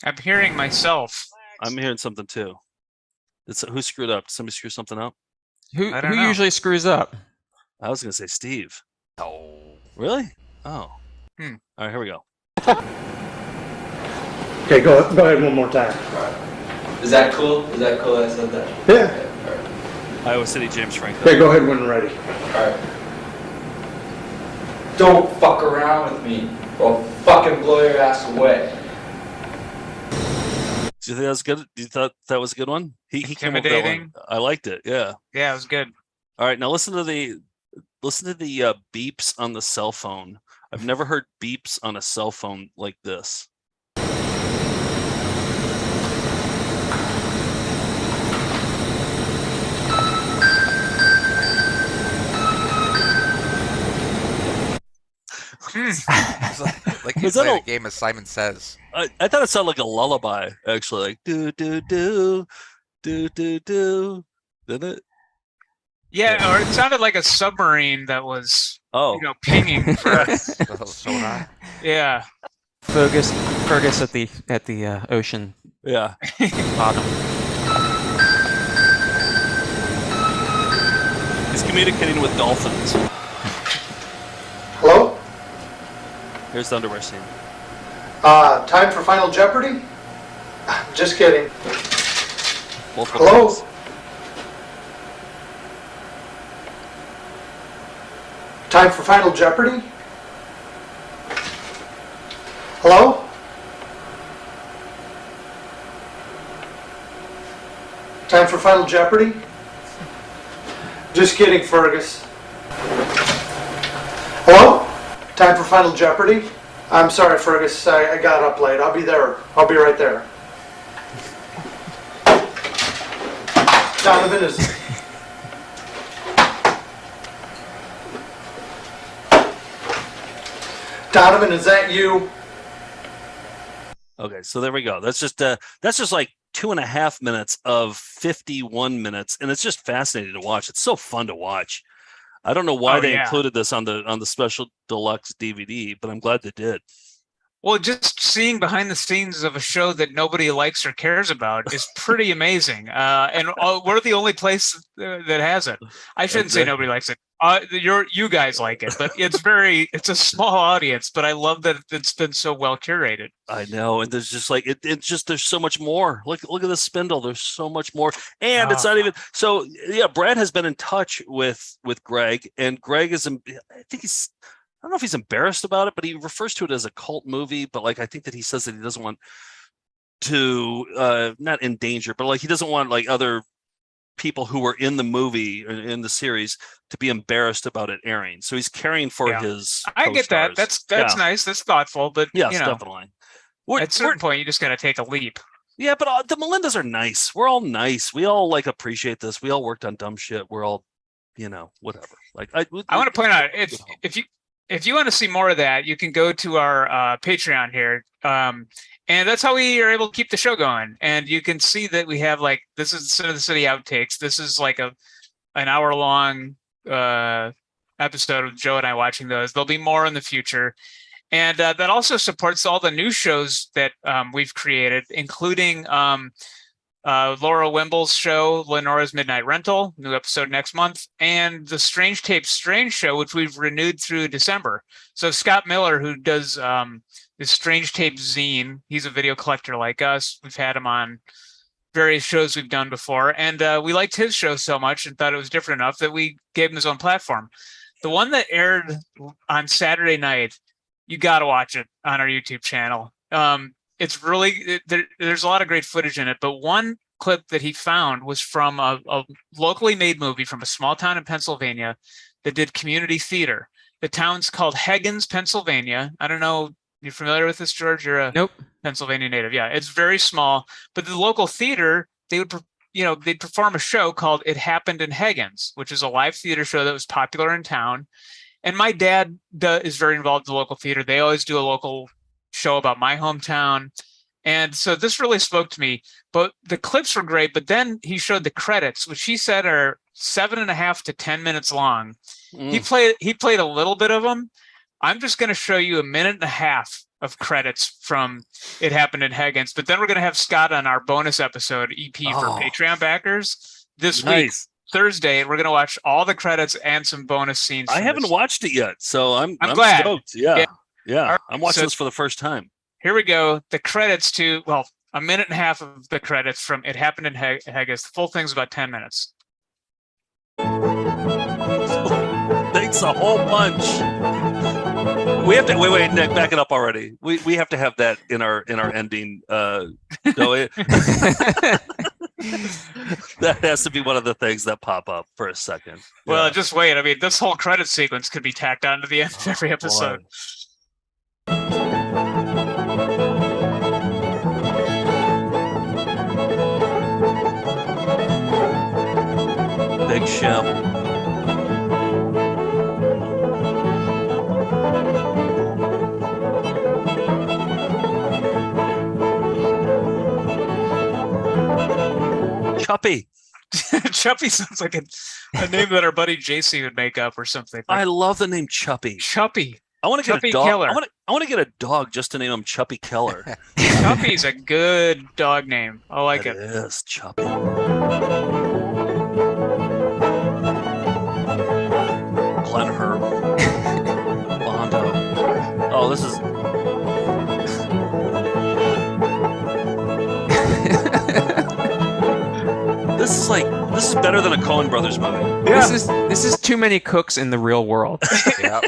I'm hearing myself. I'm hearing something too. Who screwed up? Did somebody screw something up? Who usually screws up? I was gonna say Steve. Oh, really? Oh. All right, here we go. Okay, go ahead one more time. Is that cool? Is that cool I said that? Yeah. Iowa City, James Franco. Okay, go ahead when you're ready. Alright. Don't fuck around with me, or I'll fucking blow your ass away. Do you think that was good? You thought that was a good one? He came up with that one. I liked it. Yeah. Yeah, it was good. All right, now listen to the beeps on the cell phone. I've never heard beeps on a cell phone like this. It's like you Is that play a- the game as Simon Says. I thought it sounded like a lullaby, actually, like do do do do do do, didn't it? Yeah, or it sounded like a submarine that was, Oh, pinging for. Sonar. Yeah. Fergus at the ocean yeah. bottom. He's communicating with dolphins. Hello? Here's the underwear scene. Time for Final Jeopardy? Just kidding. Multiple Hello? times. Time for Final Jeopardy? Hello? Time for Final Jeopardy? Just kidding, Fergus. Hello? Time for Final Jeopardy? I'm sorry, Fergus. I got up late. I'll be there. I'll be right there. Donovan is... Donovan, is that you? Okay, so there we go. That's just like 2.5 minutes of 51 minutes, and it's just fascinating to watch. It's so fun to watch. I don't know why they included this on the special deluxe DVD, but I'm glad they did. Well, just seeing behind the scenes of a show that nobody likes or cares about is pretty amazing. And we're the only place that has it. I shouldn't say nobody likes it. You guys like it, but it's a small audience, but I love that it's been so well curated. I know, and there's just like there's so much more. Look at the spindle. There's so much more, and it's not even so. Yeah, Brad has been in touch with Greg, and Greg is. I don't know if he's embarrassed about it, but he refers to it as a cult movie. But like, I think that he says that he doesn't want to not endanger, but like he doesn't want like other people who were in the movie or in the series to be embarrassed about it airing. So he's caring for his. I get that. That's nice. That's thoughtful. But yes, definitely. At a certain point, you just got to take a leap. Yeah, but the Melindas are nice. We're all nice. We all like appreciate this. We all worked on dumb shit. We're all, whatever. Like I want to point out if you want to see more of that, you can go to our Patreon here. And that's how we are able to keep the show going. And you can see that we have this is Sin of the City outtakes. This is like an hour long episode of Joe and I watching those. There'll be more in the future. And that also supports all the new shows that we've created, including Laura Wimble's show, Lenora's Midnight Rental, new episode next month, and the Strange Tapes Strange show, which we've renewed through December. So Scott Miller, who does this Strange Tapes zine, he's a video collector like us. We've had him on various shows we've done before, and we liked his show so much and thought it was different enough that we gave him his own platform. The one that aired on Saturday night, you got to watch it on our YouTube channel. It's really there's a lot of great footage in it, but one clip that he found was from a locally made movie from a small town in Pennsylvania that did community theater. The town's called Higgins, Pennsylvania. I don't know, you familiar with this, George? You're a Nope. Pennsylvania native. Yeah, it's very small, but the local theater, they'd perform a show called It Happened in Higgins, which is a live theater show that was popular in town. And my dad is very involved in the local theater. They always do a local show about my hometown. And so this really spoke to me, but the clips were great. But then he showed the credits, which he said are 7.5 to 10 minutes long. He played a little bit of them. I'm just going to show you 1.5 minutes of credits from It Happened in Higgins, but then we're going to have Scott on our bonus episode EP for Patreon backers this week, Thursday, and we're going to watch all the credits and some bonus scenes. I haven't watched it yet, so I'm glad. Stoked. Yeah. Right, I'm watching this for the first time. Here we go. The credits to 1.5 minutes of the credits from It Happened in Higgins. The full thing's about 10 minutes. Thanks a whole bunch. We have to wait, Nick, back it up already. We have to have that in our ending. That has to be one of the things that pop up for a second. Well, just wait. I mean, this whole credit sequence could be tacked on to the end of every episode. Big Shem. Chuppy. Chuppy sounds like a name that our buddy JC would make up or something. I love the name Chuppy. Chuppy. I want to get Chuppy a dog. Keller. I want to get a dog just to name him Chuppy Keller. Chuppy's a good dog name. I like it. It is Chuppy. Glenn Herb. Bondo. Oh, this is. This is better than a Coen Brothers movie. Yeah. This is too many cooks in the real world. Yep.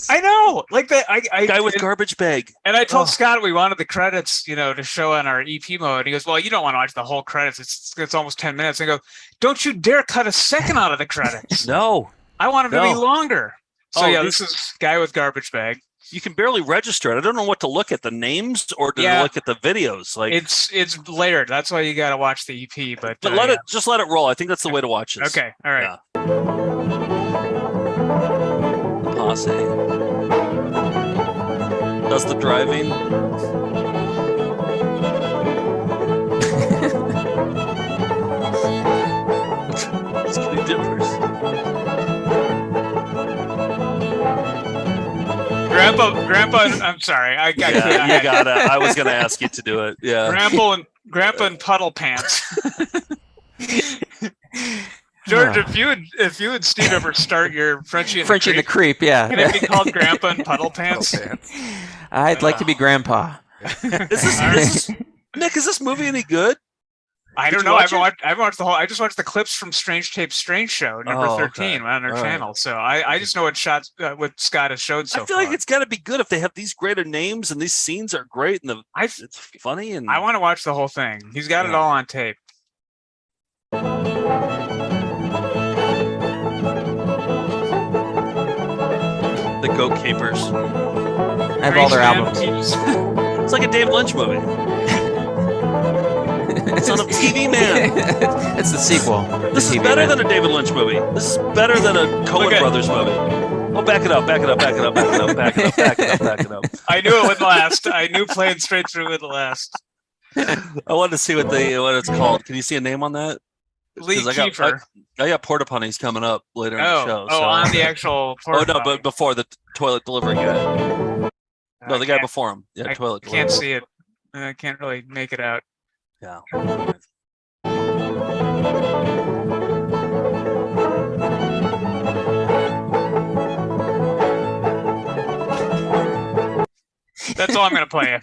I know, like that. I Guy with garbage bag. And I told Scott we wanted the credits, to show on our EP mode. He goes, "Well, you don't want to watch the whole credits. It's almost 10 minutes." I go, "Don't you dare cut a second out of the credits." No, I want them to be longer. So this is Guy with Garbage Bag. You can barely register it. I don't know what to look at, the names or to look at the videos. Like it's layered. That's why you got to watch the EP. But let it roll. I think that's the way to watch this. Okay, all right. Yeah. Posse does the driving. Skinny dippers. Grandpa, I'm sorry. I got it. I was going to ask you to do it. Yeah. Grandpa and Puddle Pants. George, if you and Steve ever start your Frenchie and the Creep, yeah. Can it be called Grandpa and Puddle Pants? I'd like to be Grandpa. Nick, is this movie any good? I don't know. I haven't watched the whole. I just watched the clips from Strange Tape Strange Show number 13 on our channel. So I just know what Scott has showed so far. I feel like it's got to be good if they have these greater names and these scenes are great and it's funny and I want to watch the whole thing. He's got it all on tape. The Goat Capers. I have all their albums. It's like a David Lynch movie. Son of TV Man. It's the sequel. This is better than a David Lynch movie. This is better than a Coen Brothers movie. Oh, back it up. I knew it would last. I knew playing straight through would last. I wanted to see what it's called. Can you see a name on that? Lee Kiefer. I got Porta Potties coming up later in the show. On the actual Porta Potty. But before the toilet delivery guy. No, the guy before him. Yeah, toilet delivery. I can't see it. I can't really make it out. Yeah. That's all I'm going to play.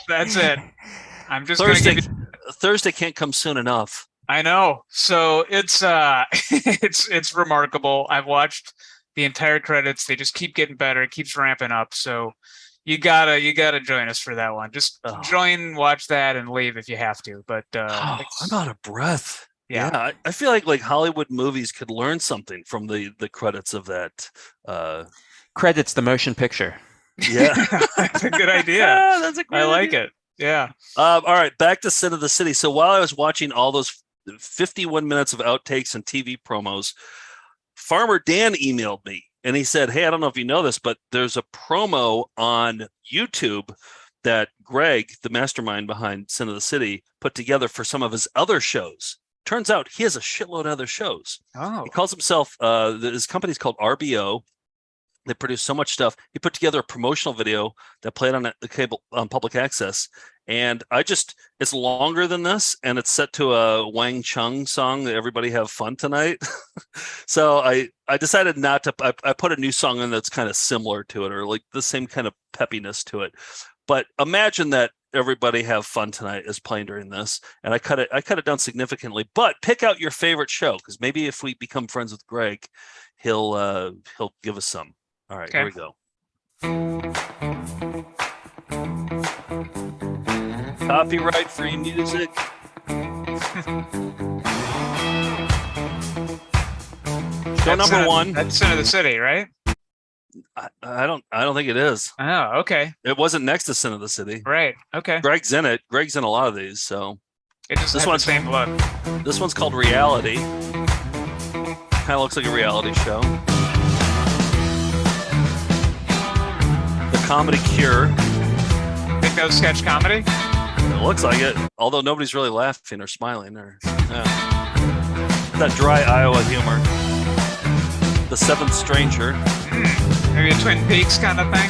That's it. I'm just Thursday can't come soon enough. I know. So it's it's remarkable. I've watched the entire credits. They just keep getting better. It keeps ramping up. So you gotta join us for that one. Just join, watch that, and leave if you have to. But I'm out of breath. Yeah. I feel like Hollywood movies could learn something from the credits of that. Credits the motion picture. Yeah, that's a good idea. That's a great I like idea. it. Yeah. All right, back to Sin of the City. So while I was watching all those 51 minutes of outtakes and TV promos, Farmer Dan emailed me and he said, "Hey, I don't know if you know this, but there's a promo on YouTube that Greg, the mastermind behind Sin of the City, put together for some of his other shows. Turns out he has a shitload of other shows. Oh. He calls himself, his company's called RBO. They produce so much stuff. He put together a promotional video that played on the cable on public access. And it's longer than this, and it's set to a Wang Chung song, Everybody Have Fun Tonight. So I decided not to, I put a new song in that's kind of similar to it, or like the same kind of peppiness to it. But imagine that Everybody Have Fun Tonight is playing during this, and I cut it down significantly. But pick out your favorite show, because maybe if we become friends with Greg, he'll give us some. All right, Here we go. Copyright free music. Show number one. That's Sin of the City, right? I don't think it is. Oh, okay. It wasn't next to Sin of the City. Right. Okay. Greg's in it. Greg's in a lot of these, so it just has the same look. This one's called Reality. Kind of looks like a reality show. The Comedy Cure. Think that was sketch comedy? It looks like it, although nobody's really laughing or smiling or that dry Iowa humor. The Seventh Stranger. Maybe a Twin Peaks kind of thing.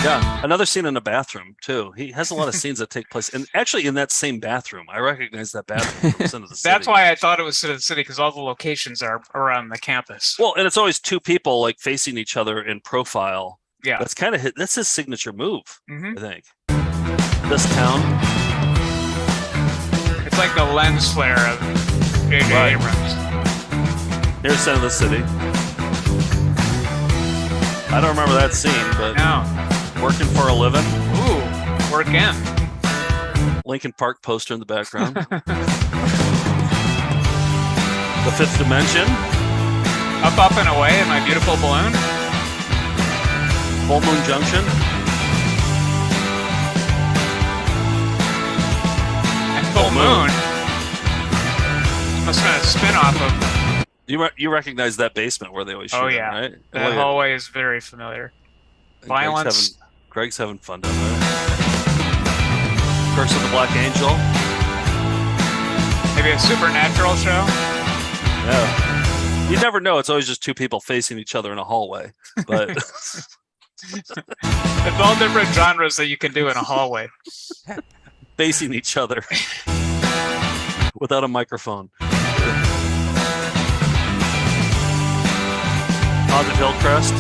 Yeah, another scene in a bathroom too. He has a lot of scenes that take place, and actually in that same bathroom. I recognize that bathroom from Sin of the City. That's why I thought it was Sin of the City, because all the locations are around the campus. Well, and it's always two people like facing each other in profile. Yeah, that's kind of that's his signature move. Mhm. I think. This town. It's like the lens flare of J.J. Abrams. Here's Sin of the City. I don't remember that scene, but no. Working for a living. Ooh, working. Lincoln Park poster in the background. The Fifth Dimension. Up, up, and away in my beautiful balloon. Full Moon Junction. And Full Moon. Must have been a spin-off of... You recognize that basement where they always shoot Oh, it, yeah. right? That hallway is very familiar. Violence. Greg's having fun down there. Curse of the Black Angel. Maybe a supernatural show. Yeah. You never know. It's always just two people facing each other in a hallway. But it's all different genres that you can do in a hallway. Facing each other. Without a microphone. Haunted Hillcrest.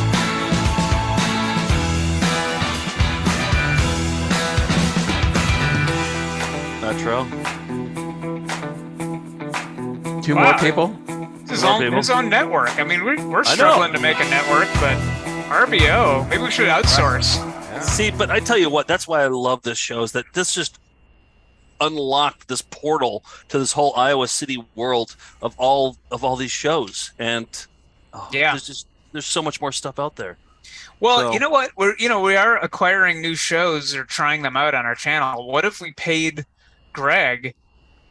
Metro. Two more people. His own network. I mean, we're struggling to make a network, but RBO, maybe we should outsource. Yeah. See, but I tell you what, that's why I love this show, is that this just unlocked this portal to this whole Iowa City world of all these shows, and there's so much more stuff out there. Well, you know what? We are acquiring new shows or trying them out on our channel. What if we paid Greg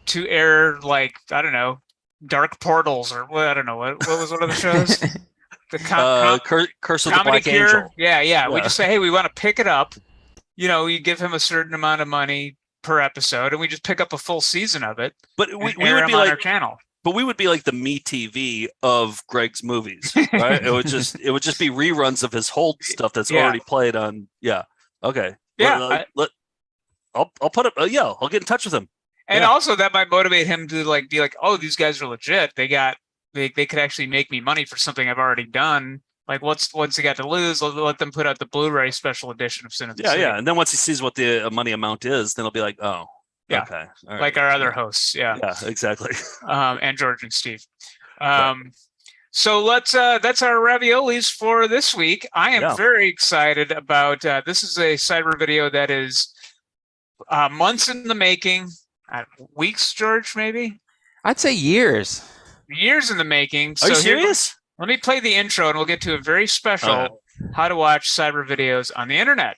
to air, like, I don't know, Dark Portals, or I don't know, what was one of the shows? The Curse of the Comedy Black Cure. Angel. Yeah. We just say, hey, we want to pick it up. You give him a certain amount of money per episode, and we just pick up a full season of it. But we would be on like our channel. But we would be like the MeTV of Greg's movies, right? it would just be reruns of his whole stuff that's already played on. Yeah. Okay. Yeah. I'll put it. I'll get in touch with him. And also that might motivate him to be like, oh, these guys are legit. They could actually make me money for something I've already done. Like, what's he got to lose? Let them put out the Blu-ray special edition of Sin of the City. Yeah. And then once he sees what the money amount is, then he'll be like, oh, yeah. Okay. All right. Like our other hosts. Yeah. Yeah, exactly. And George and Steve. So that's our raviolis for this week. I am very excited about, this is a cyber video that is months in the making. Weeks, George, maybe? I'd say years. Years in the making. Are you serious? Let me play the intro, and we'll get to a very special how to watch cyber videos on the internet.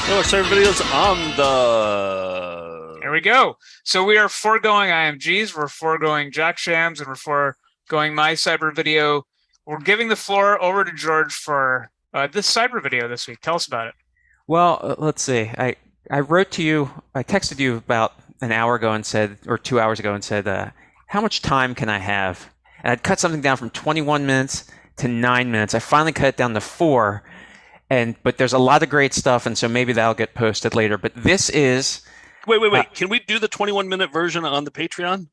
Watch cyber videos on the... Here we go. So we are foregoing IMGs, we're foregoing Jack Shams, and we're foregoing my cyber video. We're giving the floor over to George for this cyber video this week. Tell us about it. Well, let's see. I wrote to you, I texted you about an hour ago and said, or 2 hours ago and said, how much time can I have? And I'd cut something down from 21 minutes to 9 minutes. I finally cut it down to 4. But there's a lot of great stuff, and so maybe that'll get posted later. But this is... Wait. Can we do the 21-minute version on the Patreon?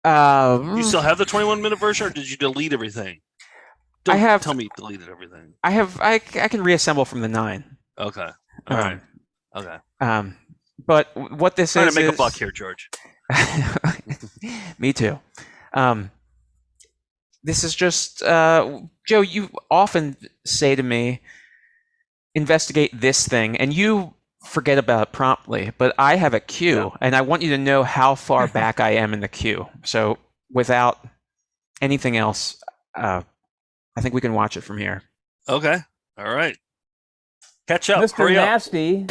You still have the 21-minute version, or did you delete everything? Don't tell me you deleted everything. I can reassemble from the 9. Okay. All right. Okay. But what this Trying is... to make a buck here, George. Me too. This is just... Joe, you often say to me, investigate this thing, and you forget about it promptly, but I have a queue, and I want you to know how far back I am in the queue. So without anything else, I think we can watch it from here. Okay. All right. Catch up. Mr. Hurry up. Nasty,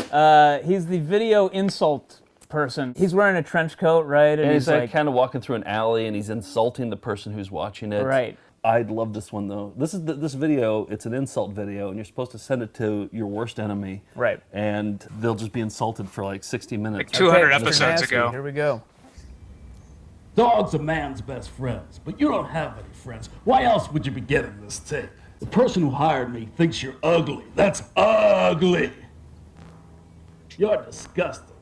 he's the video insult person. He's wearing a trench coat, right? And he's like kind of walking through an alley, and he's insulting the person who's watching it. Right. I love this one though. This is this video. It's an insult video, and you're supposed to send it to your worst enemy. Right. And they'll just be insulted for like 60 minutes. Like 200 episodes ago. Here we go. Dogs are man's best friends, but you don't have any friends. Why else would you be getting this tape? The person who hired me thinks you're ugly. That's ugly. You're disgusting.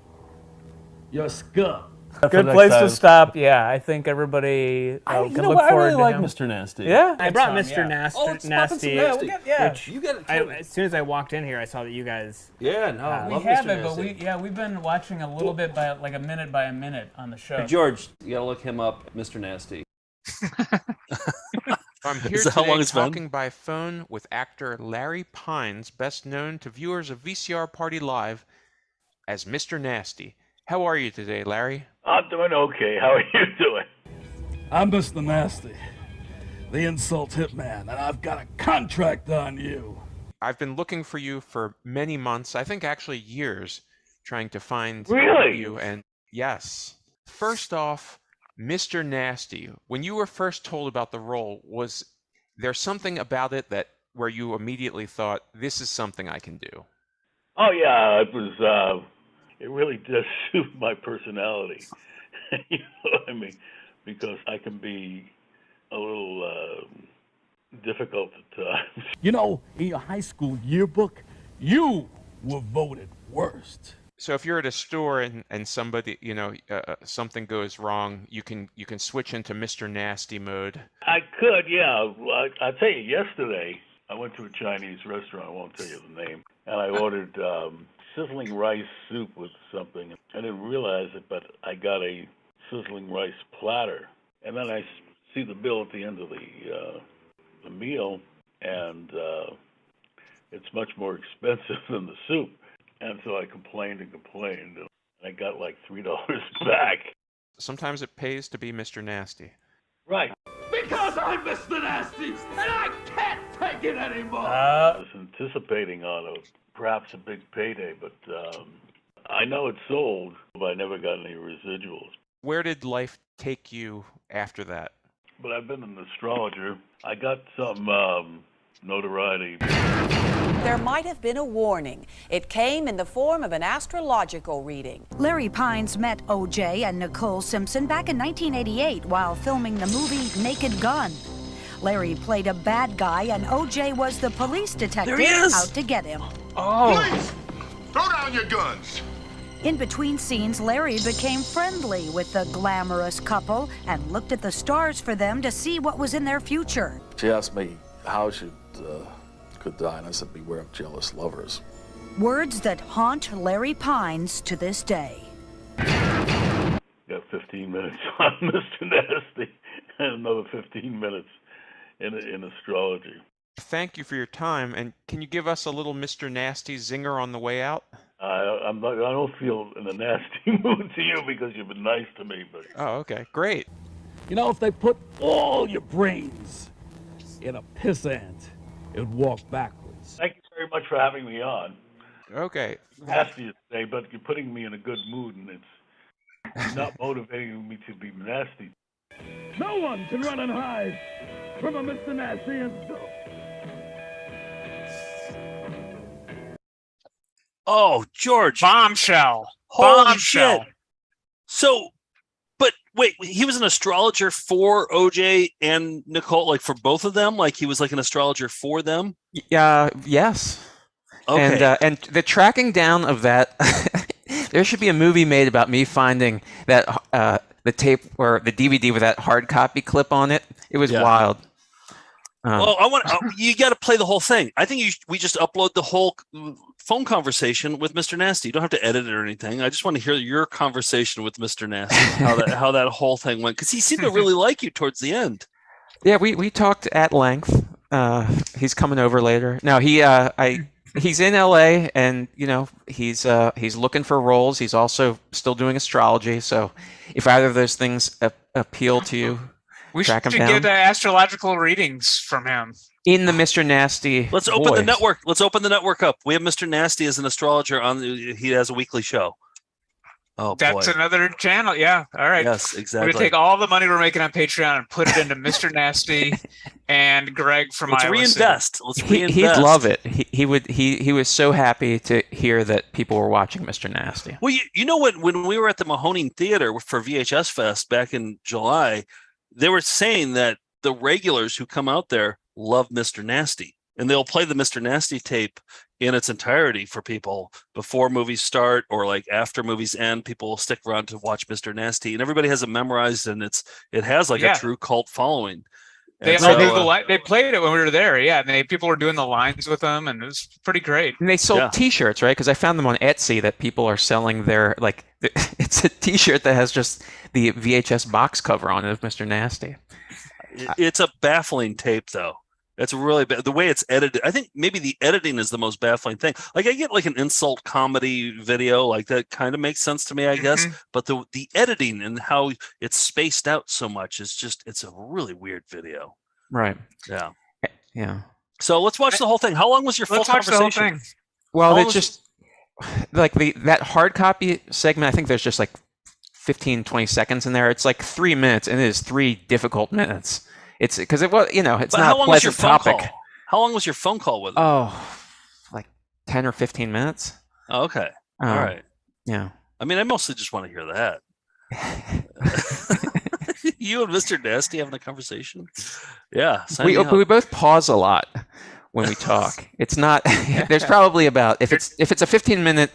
You're scum. Good place to stop. Yeah, I think everybody can look I forward really to like him. Mr. Nasty. Yeah, I brought Mr. Nasty. Oh, it's popping some Nasty. Which You get it. as soon as I walked in here, I saw that you guys. Yeah, no, I we love have Mr. it, but Nasty. we've been watching a little bit by like a minute on the show. Hey, George, you gotta look him up, Mr. Nasty. I'm here Is that how today long it's been? talking by phone with actor Larry Pines, best known to viewers of VCR Party Live as Mr. Nasty. How are you today, Larry? I'm doing okay. How are you doing? I'm Mr. Nasty, the insult hitman, and I've got a contract on you. I've been looking for you for many months, I think actually years, trying to find Really? you. And yes. First off, Mr. Nasty, when you were first told about the role, was there something about it that where you immediately thought, this is something I can do? Oh yeah, it was. It really does suit my personality. You know what I mean? Because I can be a little difficult at times. You know, in your high school yearbook, you were voted worst. So if you're at a store and somebody, something goes wrong, you can switch into Mr. Nasty mode. I could, yeah. I'll tell you, yesterday I went to a Chinese restaurant, I won't tell you the name, and I ordered sizzling rice soup with something. I didn't realize it, but I got a sizzling rice platter. And then I see the bill at the end of the meal, and it's much more expensive than the soup. And so I complained and I got like $3 back. Sometimes it pays to be Mr. Nasty. Right. Because I'm Mr. Nasty, and I can't take it anymore. I was anticipating on perhaps a big payday, but I know it sold, but I never got any residuals. Where did life take you after that? But I've been an astrologer. I got some notoriety. There might have been a warning. It came in the form of an astrological reading. Larry Pines met O.J. and Nicole Simpson back in 1988 while filming the movie Naked Gun. Larry played a bad guy and O.J. was the police detective out to get him. Please, throw down your guns. In between scenes, Larry became friendly with the glamorous couple and looked at the stars for them to see what was in their future. She asked me how she could die, and I said, beware of jealous lovers. Words that haunt Larry Pines to this day. Got 15 minutes on Mr. Nasty and another 15 minutes in astrology. Thank you for your time, and can you give us a little Mr. Nasty zinger on the way out? I don't feel in a nasty mood to you because you've been nice to me, but... Oh, okay, great. You know, if they put all your brains in a piss ant, it'd walk backwards. Thank you very much for having me on. Okay. Nasty to say, but you're putting me in a good mood, and it's not motivating me to be nasty. No one can run and hide from a Mr. Nasty insult. Oh, George. Bombshell. Holy Bombshell. shit. So, but wait, he was an astrologer for OJ and Nicole, like for both of them? Like he was like an astrologer for them? Yes. Okay. And the tracking down of that, there should be a movie made about me finding that the tape or the DVD with that hard copy clip on it. It was wild. Well, you got to play the whole thing. I think we just upload the whole phone conversation with Mr. Nasty. You don't have to edit it or anything. I just want to hear your conversation with Mr. Nasty, how that whole thing went, because he seemed to really like you towards the end. Yeah, we talked at length. He's coming over later. No, he's in LA, and he's looking for roles. He's also still doing astrology. So if either of those things appeal to you, we track should him down. get astrological readings from him. In the Mr. Nasty Let's open the voice. network. Let's open the network up. We have Mr. Nasty as an astrologer on. He has a weekly show. Oh, That's boy. another channel. Yeah. All right. Yes, We're exactly. gonna take all the money we're making on Patreon and put it into Mr. Nasty and Greg from Let's Iowa City. reinvest. Let's reinvest. He'd love it. He was so happy to hear that people were watching Mr. Nasty. Well, you know what? When we were at the Mahoning Theater for VHS Fest back in July, they were saying that the regulars who come out there love Mr. Nasty, and they'll play the Mr. Nasty tape in its entirety for people before movies start or like after movies end. People will stick around to watch Mr. Nasty, and everybody has it memorized, and it has like a true cult following. They played it when we were there, yeah. And people were doing the lines with them, and it was pretty great. And they sold T-shirts, right? Because I found them on Etsy that people are selling their it's a T-shirt that has just the VHS box cover on it of Mr. Nasty. It's a baffling tape, though. It's really the way it's edited. I think maybe the editing is the most baffling thing. Like I get like an insult comedy video, like that kind of makes sense to me, I guess. But the editing and how it's spaced out so much is it's a really weird video. Right. Yeah. Yeah. So let's watch the whole thing. How long was your full conversation? Watch the whole thing. Well, it's just like that hard copy segment. I think there's just like 15, 20 seconds in there. It's like 3 minutes, and it is 3 difficult minutes. It's because it was, it's but not a pleasant topic. Call? How long was your phone call with him? Oh, like 10 or 15 minutes. Oh, okay. All right. Yeah. I mean, I mostly just want to hear that. You and Mr. Nasty having a conversation? Yeah. We both pause a lot when we talk. It's not. There's probably about if it's a 15-minute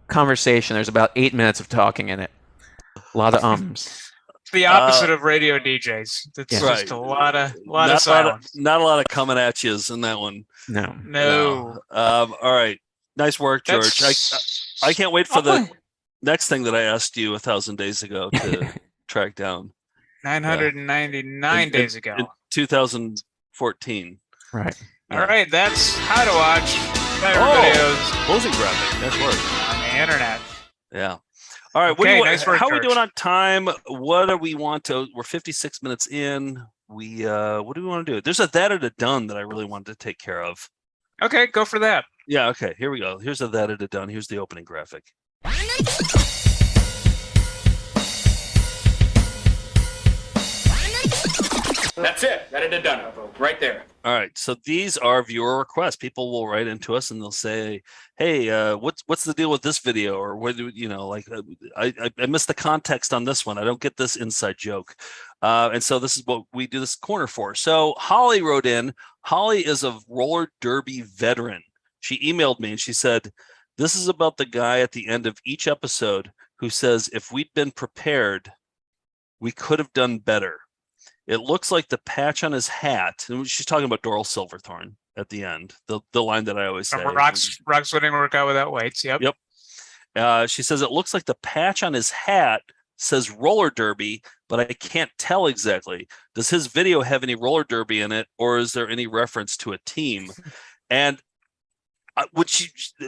conversation, there's about 8 minutes of talking in it. A lot of ums. The opposite of radio DJs. It's just a lot of silence. Not a lot of coming at yous in that one. No. All right. Nice work, George. I can't wait for the next thing that I asked you 1,000 days ago to track down. 999 days ago. In 2014. Right. All right. That's how to watch better videos. Closing graphic. Nice work. On the internet. Yeah. All right. Nice work, how are we George. doing on time? What do we want to? We're 56 minutes in. What do we want to do? There's a that or a done that I really wanted to take care of. Okay, go for that. Yeah. Okay. Here we go. Here's a that or a done. Here's the opening graphic. That's it. That it done. Right there. All right. So these are viewer requests. People will write into us and they'll say, "Hey, what's the deal with this video?" Or what do I missed the context on this one. I don't get this inside joke. And so this is what we do this corner for. So Holly wrote in. Holly is a roller derby veteran. She emailed me and she said, "This is about the guy at the end of each episode who says if we'd been prepared, we could have done better. It looks like the patch on his hat," and she's talking about Doral Silverthorne at the end, the line that I always say. Rock's winning workout without weights. Yep. She says it looks like the patch on his hat says roller derby, but I can't tell exactly. Does his video have any roller derby in it, or is there any reference to a team? And when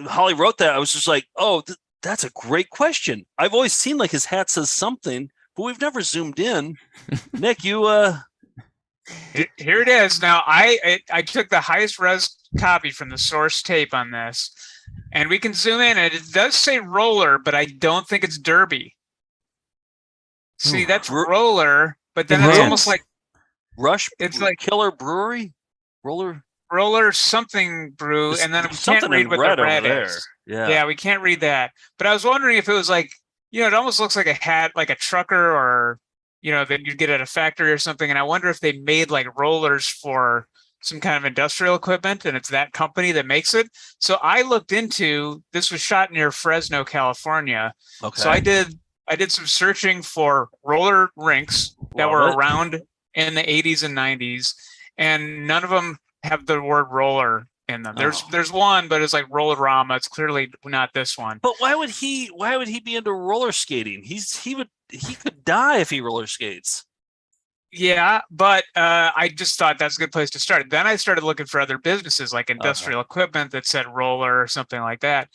Holly wrote that, I was just like, oh, that's a great question. I've always seen like his hat says something, but we've never zoomed in. Nick, you here it is. Now I took the highest res copy from the source tape on this, and we can zoom in, and it does say roller, but I don't think it's derby. See, that's roller, but then it's almost like Rush. It's like Killer Brewery, roller something brew, and then we can't read what the red is. Yeah, we can't read that. But I was wondering if it was like, it almost looks like a hat, like a trucker, or that you'd get at a factory or something. And I wonder if they made like rollers for some kind of industrial equipment, and it's that company that makes it. So I looked into this. Was shot near Fresno, California. Okay. So I did some searching for roller rinks that were around in the 80s and 90s, and none of them have the word roller in them. There's one, but it's like Rollerama. It's clearly not this one. But why would he be into roller skating? He could die if he roller skates. Yeah, but I just thought that's a good place to start. Then I started looking for other businesses like industrial equipment that said roller or something like that.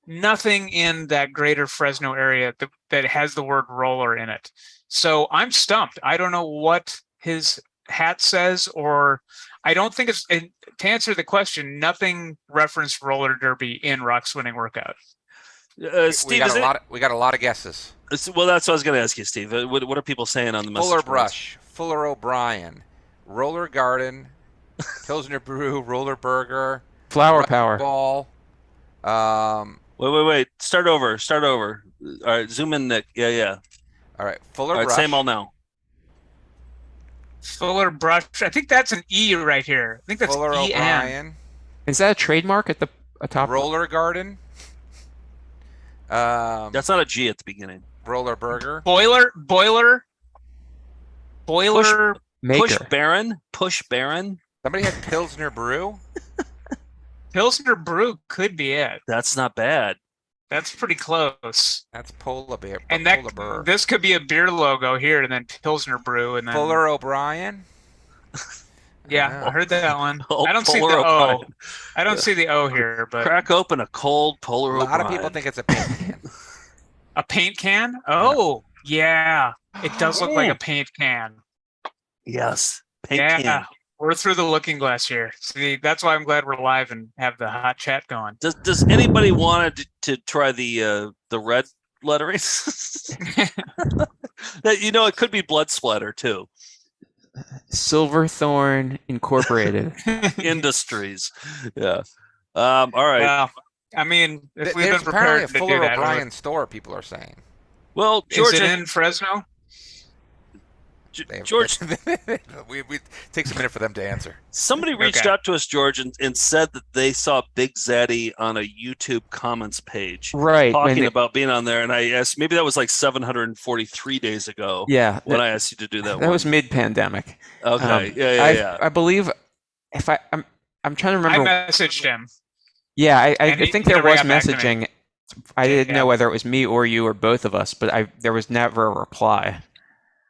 Nothing in that greater Fresno area that has the word roller in it. So I'm stumped. I don't know what his hat says, or I don't think it's, to answer the question, nothing referenced roller derby in Rock's winning workout. Steve, we got a lot of guesses. Well, that's what I was going to ask you, Steve. What are people saying on the message Fuller boards? Brush, Fuller O'Brien, Roller Garden, Pilsner Brew, Roller Burger, Flower Power. Ball. Wait. Start over. All right, zoom in, Nick. Yeah. All right, Fuller All right, Brush. say them all now. Fuller Brush. I think that's an E right here. I think that's Fuller E-N. O'Brien. Is that a trademark at the top? Roller Garden. That's not a G at the beginning. Roller Burger. Boiler. Push Baron. Somebody had Pilsner Brew. Pilsner Brew could be it. That's not bad. That's pretty close. That's Polar Bear. And Polar Bear. this could be a beer logo here, and then Pilsner Brew, and then Fuller O'Brien. Yeah, I heard that one. Oh, I don't see the Polar O. O'Brien. I don't see the O here, but Crack open a cold Polar A O'Brien. lot of people think it's a paint can. a paint can. Oh, yeah, it does look like a paint can. Yes, paint Yeah, can. we're through the looking glass here. See, that's why I'm glad we're live and have the hot chat going. Does anybody want to try the red lettering? It could be blood splatter too. Silverthorne Incorporated Industries. Yeah. All right. Well, I mean, if we've There's been apparently prepared a to Fuller do that, O'Brien store, people are saying. Well, is George, it in Fresno? George, we takes a minute for them to answer. somebody reached Okay. out to us, George, and said that they saw Big Zaddy on a YouTube comments page, Right, when talking they- about being on there. And I asked, maybe that was like 743 days ago. Yeah, when I asked you to do that. That was mid-pandemic. Okay. Yeah. I believe if I'm trying to I remember. messaged him. Yeah, I And he think there never was got back to me. messaging. I didn't Yeah. know whether it was me or you or both of us, but there was never a reply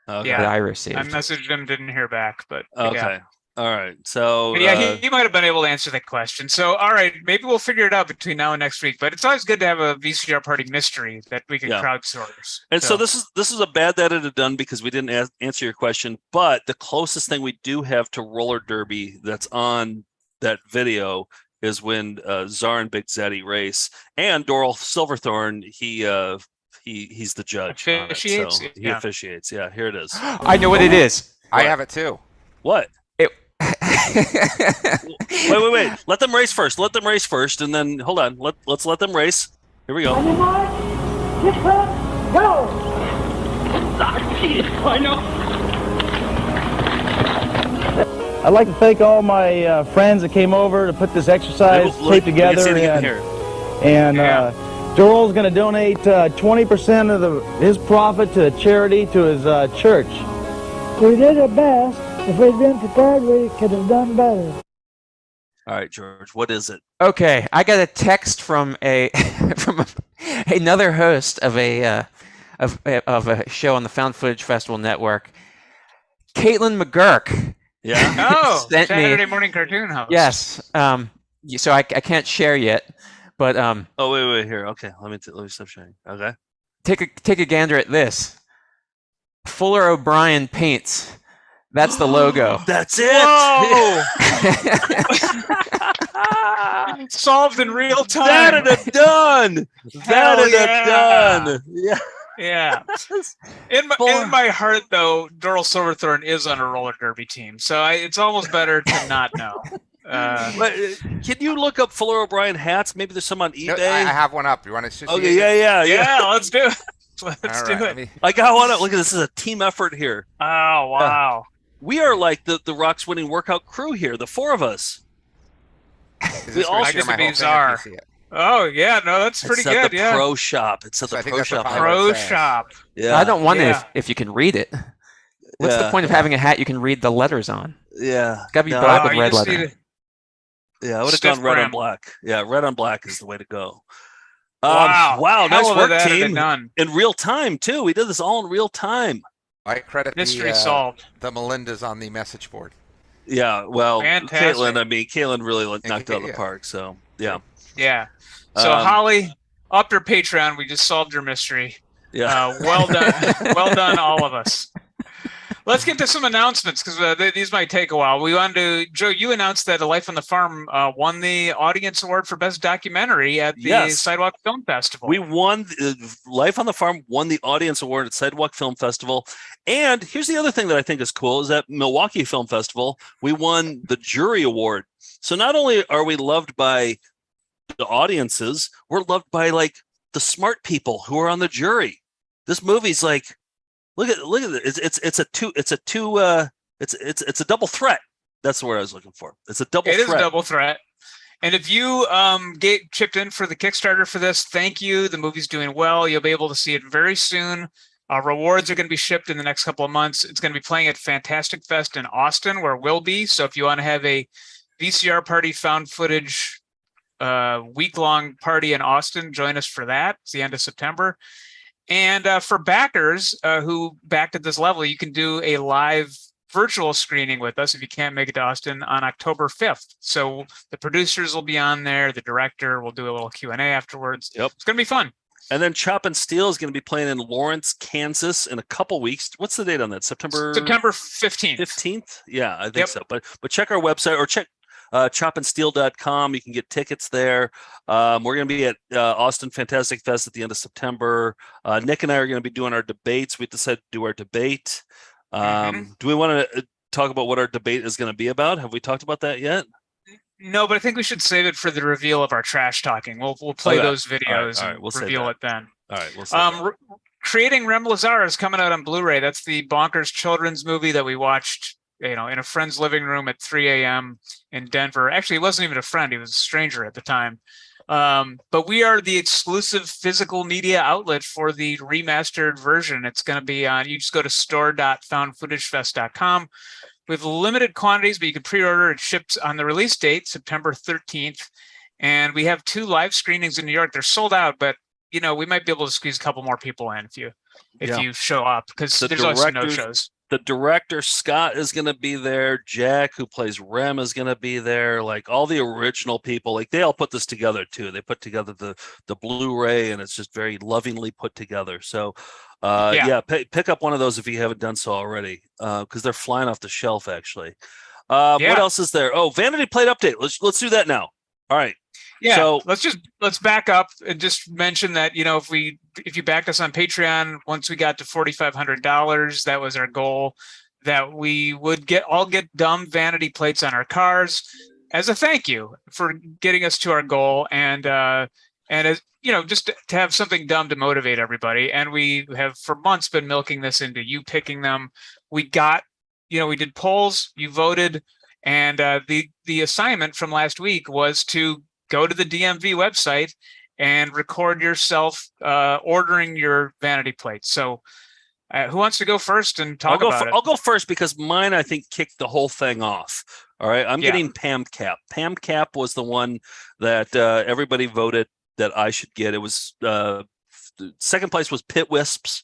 Okay. that I I received. messaged him, didn't hear back, but Okay. yeah. All right. So But yeah, he might have been able to answer that question. So, all right, maybe we'll figure it out between now and next week. But it's always good to have a VCR party mystery that we can Yeah. crowdsource. And so this is a bad that it had done because we didn't answer your question. But the closest thing we do have to roller derby that's on that video is when Czar and Big Zaddy race, and Doral Silverthorne. He's the judge. on it, Officiates? so he Yeah. officiates. Yeah, here it is. I know what it is. I have it too. What? It. Wait. Let them race first. And then hold on. Let's let them race. Here we go. Go! I'd like to thank all my friends that came over to put this exercise tape together, and Doral's going to donate 20% of his profit to a charity to his church. We did our best. If we'd been prepared, we could have done better. All right, George. What is it? Okay, I got a text from another host of a show on the Found Footage Festival Network, Caitlin McGurk. Yeah. Oh, sent Saturday me, morning cartoon host. Yes. So I can't share yet, but Oh wait here. Okay, let me stop sharing. Okay. take a gander at this. Fuller O'Brien paints. That's the logo. That's it. Whoa! Solved in real time. That it had done. That it had done. Yeah. Yeah. In my heart, though, Doral Silverthorne is on a roller derby team, so it's almost better to not know. But, can you look up Fuller O'Brien hats? Maybe there's some on eBay. No, I have one up. You want to see Okay, it? yeah. Let's do it. Let's do right, it. I got one up. Look at this. This is a team effort here. Oh, wow. We are like the Rock's winning workout crew here, the four of us. Is We this all gonna get my to be whole thing if Czar. you see it? Oh, yeah. No, that's pretty It's at good. the Yeah. pro shop. It's at So I the think pro that's shop. what Pro says. shop. Yeah. I don't wonder Yeah. if you can read it. What's the Yeah. point of having a hat you can read the letters on? Yeah. It's got to be No, black Oh, with you red just lettering. need Yeah, I would have Stiff gone red on brim. black. Yeah, red on black is the way to go. Wow. Nice Hell of work, that team. done. In real time too. We did this all in real time. I credit Mystery solved. the Melindas on the message board. Yeah, well, Fantastic. Caitlin really knocked it out of the Yeah. park. So yeah, Yeah. So, Holly, up your Patreon. We just solved your mystery. yeah. Well done. Well done, all of us. Let's get to some announcements because these might take a while. We wanted to, Joe, you announced that A Life on the Farm won the Audience Award for Best Documentary at the Sidewalk Film Festival. We won, Life on the Farm won the Audience Award at Sidewalk Film Festival. And here's the other thing that I think is cool is that Milwaukee Film Festival, we won the Jury Award. So not only are we loved by the audiences, we're loved by like the smart people who are on the jury. This movie's like, look at it. It's a double threat. That's the word I was looking for. It's a double threat. It is a double threat. And if you chipped in for the Kickstarter for this, thank you. The movie's doing well. You'll be able to see it very soon. Rewards are going to be shipped in the next couple of months. It's going to be playing at Fantastic Fest in Austin, where we'll be. So if you want to have a VCR party, found footage, week-long party in Austin, join us for that. It's the end of September. And for backers who backed at this level, you can do a live virtual screening with us if you can't make it to Austin on October 5th. So the producers will be on there. The director will do a little Q&A afterwards. Yep. It's going to be fun. And then Chop and Steel is going to be playing in Lawrence, Kansas in a couple weeks. What's the date on that? September 15th. 15th? Yeah, I think so. But check our website or check chopandsteel.com. You can get tickets there. We're going to be at Austin Fantastic Fest at the end of September. Nick and I are going to be doing our debates. We decided to do our debate. Do we want to talk about what our debate is going to be about? Have we talked about that yet? No, but I think we should save it for the reveal of our trash talking. We'll play those videos all right, and we'll reveal it then. All right, we'll save that. Creating Rem Lazar is coming out on Blu-ray. That's the bonkers children's movie that we watched, in a friend's living room at 3 a.m. in Denver. Actually, he wasn't even a friend. He was a stranger at the time. But we are the exclusive physical media outlet for the remastered version. It's going to be on, you just go to store.foundfootagefest.com. We have limited quantities, but you can pre-order. It ships on the release date, September 13th. And we have 2 live screenings in New York. They're sold out, but we might be able to squeeze a couple more people in if you show up, because there's also no shows. The director, Scott, is going to be there. Jack, who plays Rem, is going to be there. Like all the original people, like they all put this together too. They put together the Blu-ray, and it's just very lovingly put together. So pick up one of those if you haven't done so already, because they're flying off the shelf, actually. What else is there? Oh, Vanity Plate update. Let's do that now. All right. Yeah, so let's back up and just mention that if you backed us on Patreon, once we got to $4,500, that was our goal, that we would get dumb vanity plates on our cars as a thank you for getting us to our goal, and as just to have something dumb to motivate everybody. And we have for months been milking this into you picking them. We got we did polls, you voted, and the assignment from last week was to go to the DMV website and record yourself ordering your vanity plates. So who wants to go first and talk about it? I'll go first because mine, I think, kicked the whole thing off. All right. I'm getting PAMCAP. PAMCAP was the one that everybody voted that I should get. It was second place was Pit Wisps.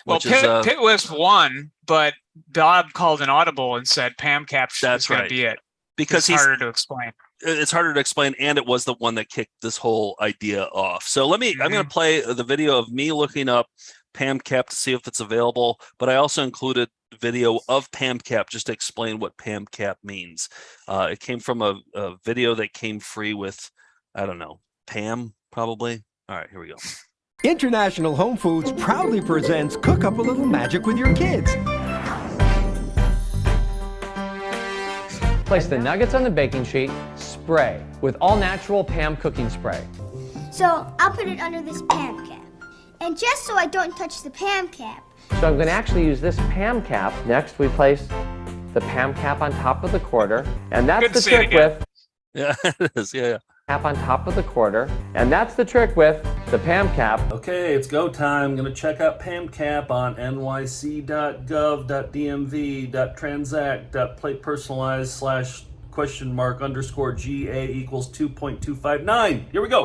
Well, Pit Wisp won, but Bob called an audible and said PAMCAP is going to be it. Because it's harder to explain. It's harder to explain, and it was the one that kicked this whole idea off. So I'm going to play the video of me looking up PAMCAP to see if it's available, but I also included video of PAMCAP just to explain what PAMCAP means. It came from a video that came free with, I don't know, Pam, probably. All right, here we go. International Home Foods proudly presents Cook Up a Little Magic with Your Kids. Place the nuggets on the baking sheet, spray with all-natural Pam cooking spray. So I'll put it under this Pam cap. And just so I don't touch the Pam cap. So I'm going to actually use this Pam cap. Next, we place the Pam cap on top of the quarter. And that's the trick with... Yeah, it is. Yeah. Cap on top of the quarter. And that's the trick with the Pam cap. Okay, it's go time. I'm going to check out PAMCAP on nyc.gov.dmv.transact.platepersonalized/?_GA = 2.259. Here we go.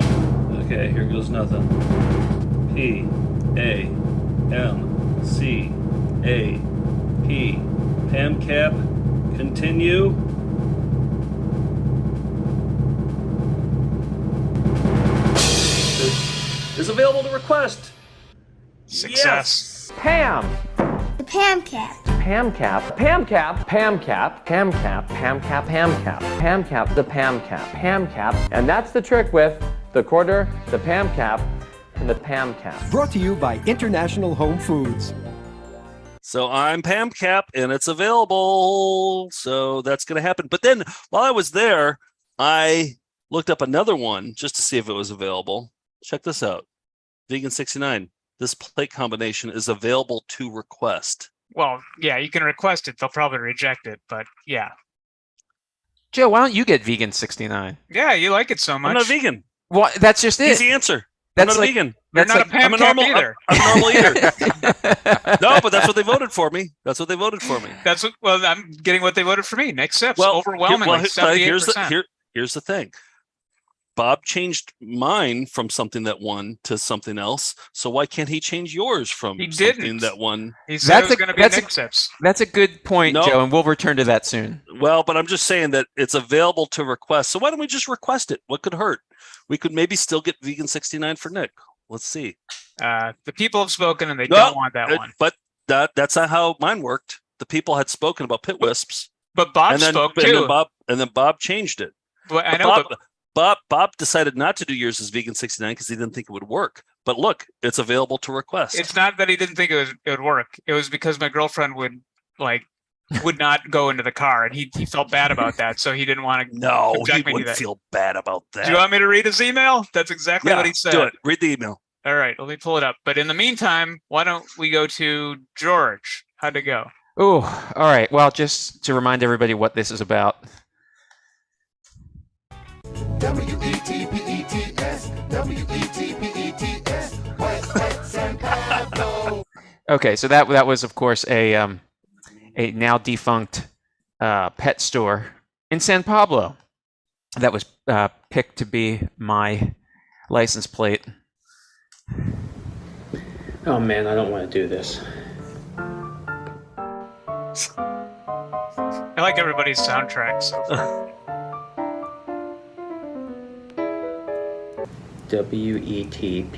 Okay, here goes nothing. PAMCAP. PAMCAP. Continue. Is available to request. Success. Pam. The Pam cap. Pam Cap, Pam Cap, Pam Cap, Pam Cap, Pam Cap, Pam Cap, Pam Cap, the Pam Cap, Pam Cap. And that's the trick with the quarter, the Pam Cap, and the Pam Cap. Brought to you by International Home Foods. So I'm Pam Cap, and it's available. So that's going to happen. But then while I was there, I looked up another one just to see if it was available. Check this out. Vegan 69. This plate combination is available to request. Well, yeah, you can request it. They'll probably reject it, but yeah. Joe, why don't you get Vegan 69? Yeah, you like it so much. I'm not vegan. Well, that's just it. Easy answer. That's I'm not like, vegan. You're not a Pam Cap either. I'm a normal eater. No, but that's what they voted for me. That's what they voted for me. That's what. Well, I'm getting what they voted for me. Nick Sips, overwhelmingly, 78%. Here's the thing. Bob changed mine from something that won to something else. So why can't he change yours from something that won? He said it was going to be Nick Sips. That's a good point, Joe, and we'll return to that soon. Well, but I'm just saying that it's available to request. So why don't we just request it? What could hurt? We could maybe still get Vegan 69 for Nick. Let's see. The people have spoken and they don't want that one. But that's not how mine worked. The people had spoken about pit wisps. But Bob spoke too. And then Bob changed it. Well, I know. Bob decided not to do yours as Vegan 69 because he didn't think it would work. But look, it's available to request. It's not that he didn't think it would work. It was because my girlfriend would not go into the car, and he felt bad about that, so he didn't want to. No, he wouldn't feel bad about that. Do you want me to read his email? That's exactly what he said. Do it. Read the email. All right, let me pull it up. But in the meantime, why don't we go to George? How'd it go? Oh, all right. Well, just to remind everybody what this is about. WETPETS, WETPETS, West San Pablo. Okay, so that was, of course, a now defunct pet store in San Pablo that was picked to be my license plate. Oh man, I don't want to do this. I like everybody's soundtrack so far. WETPETS.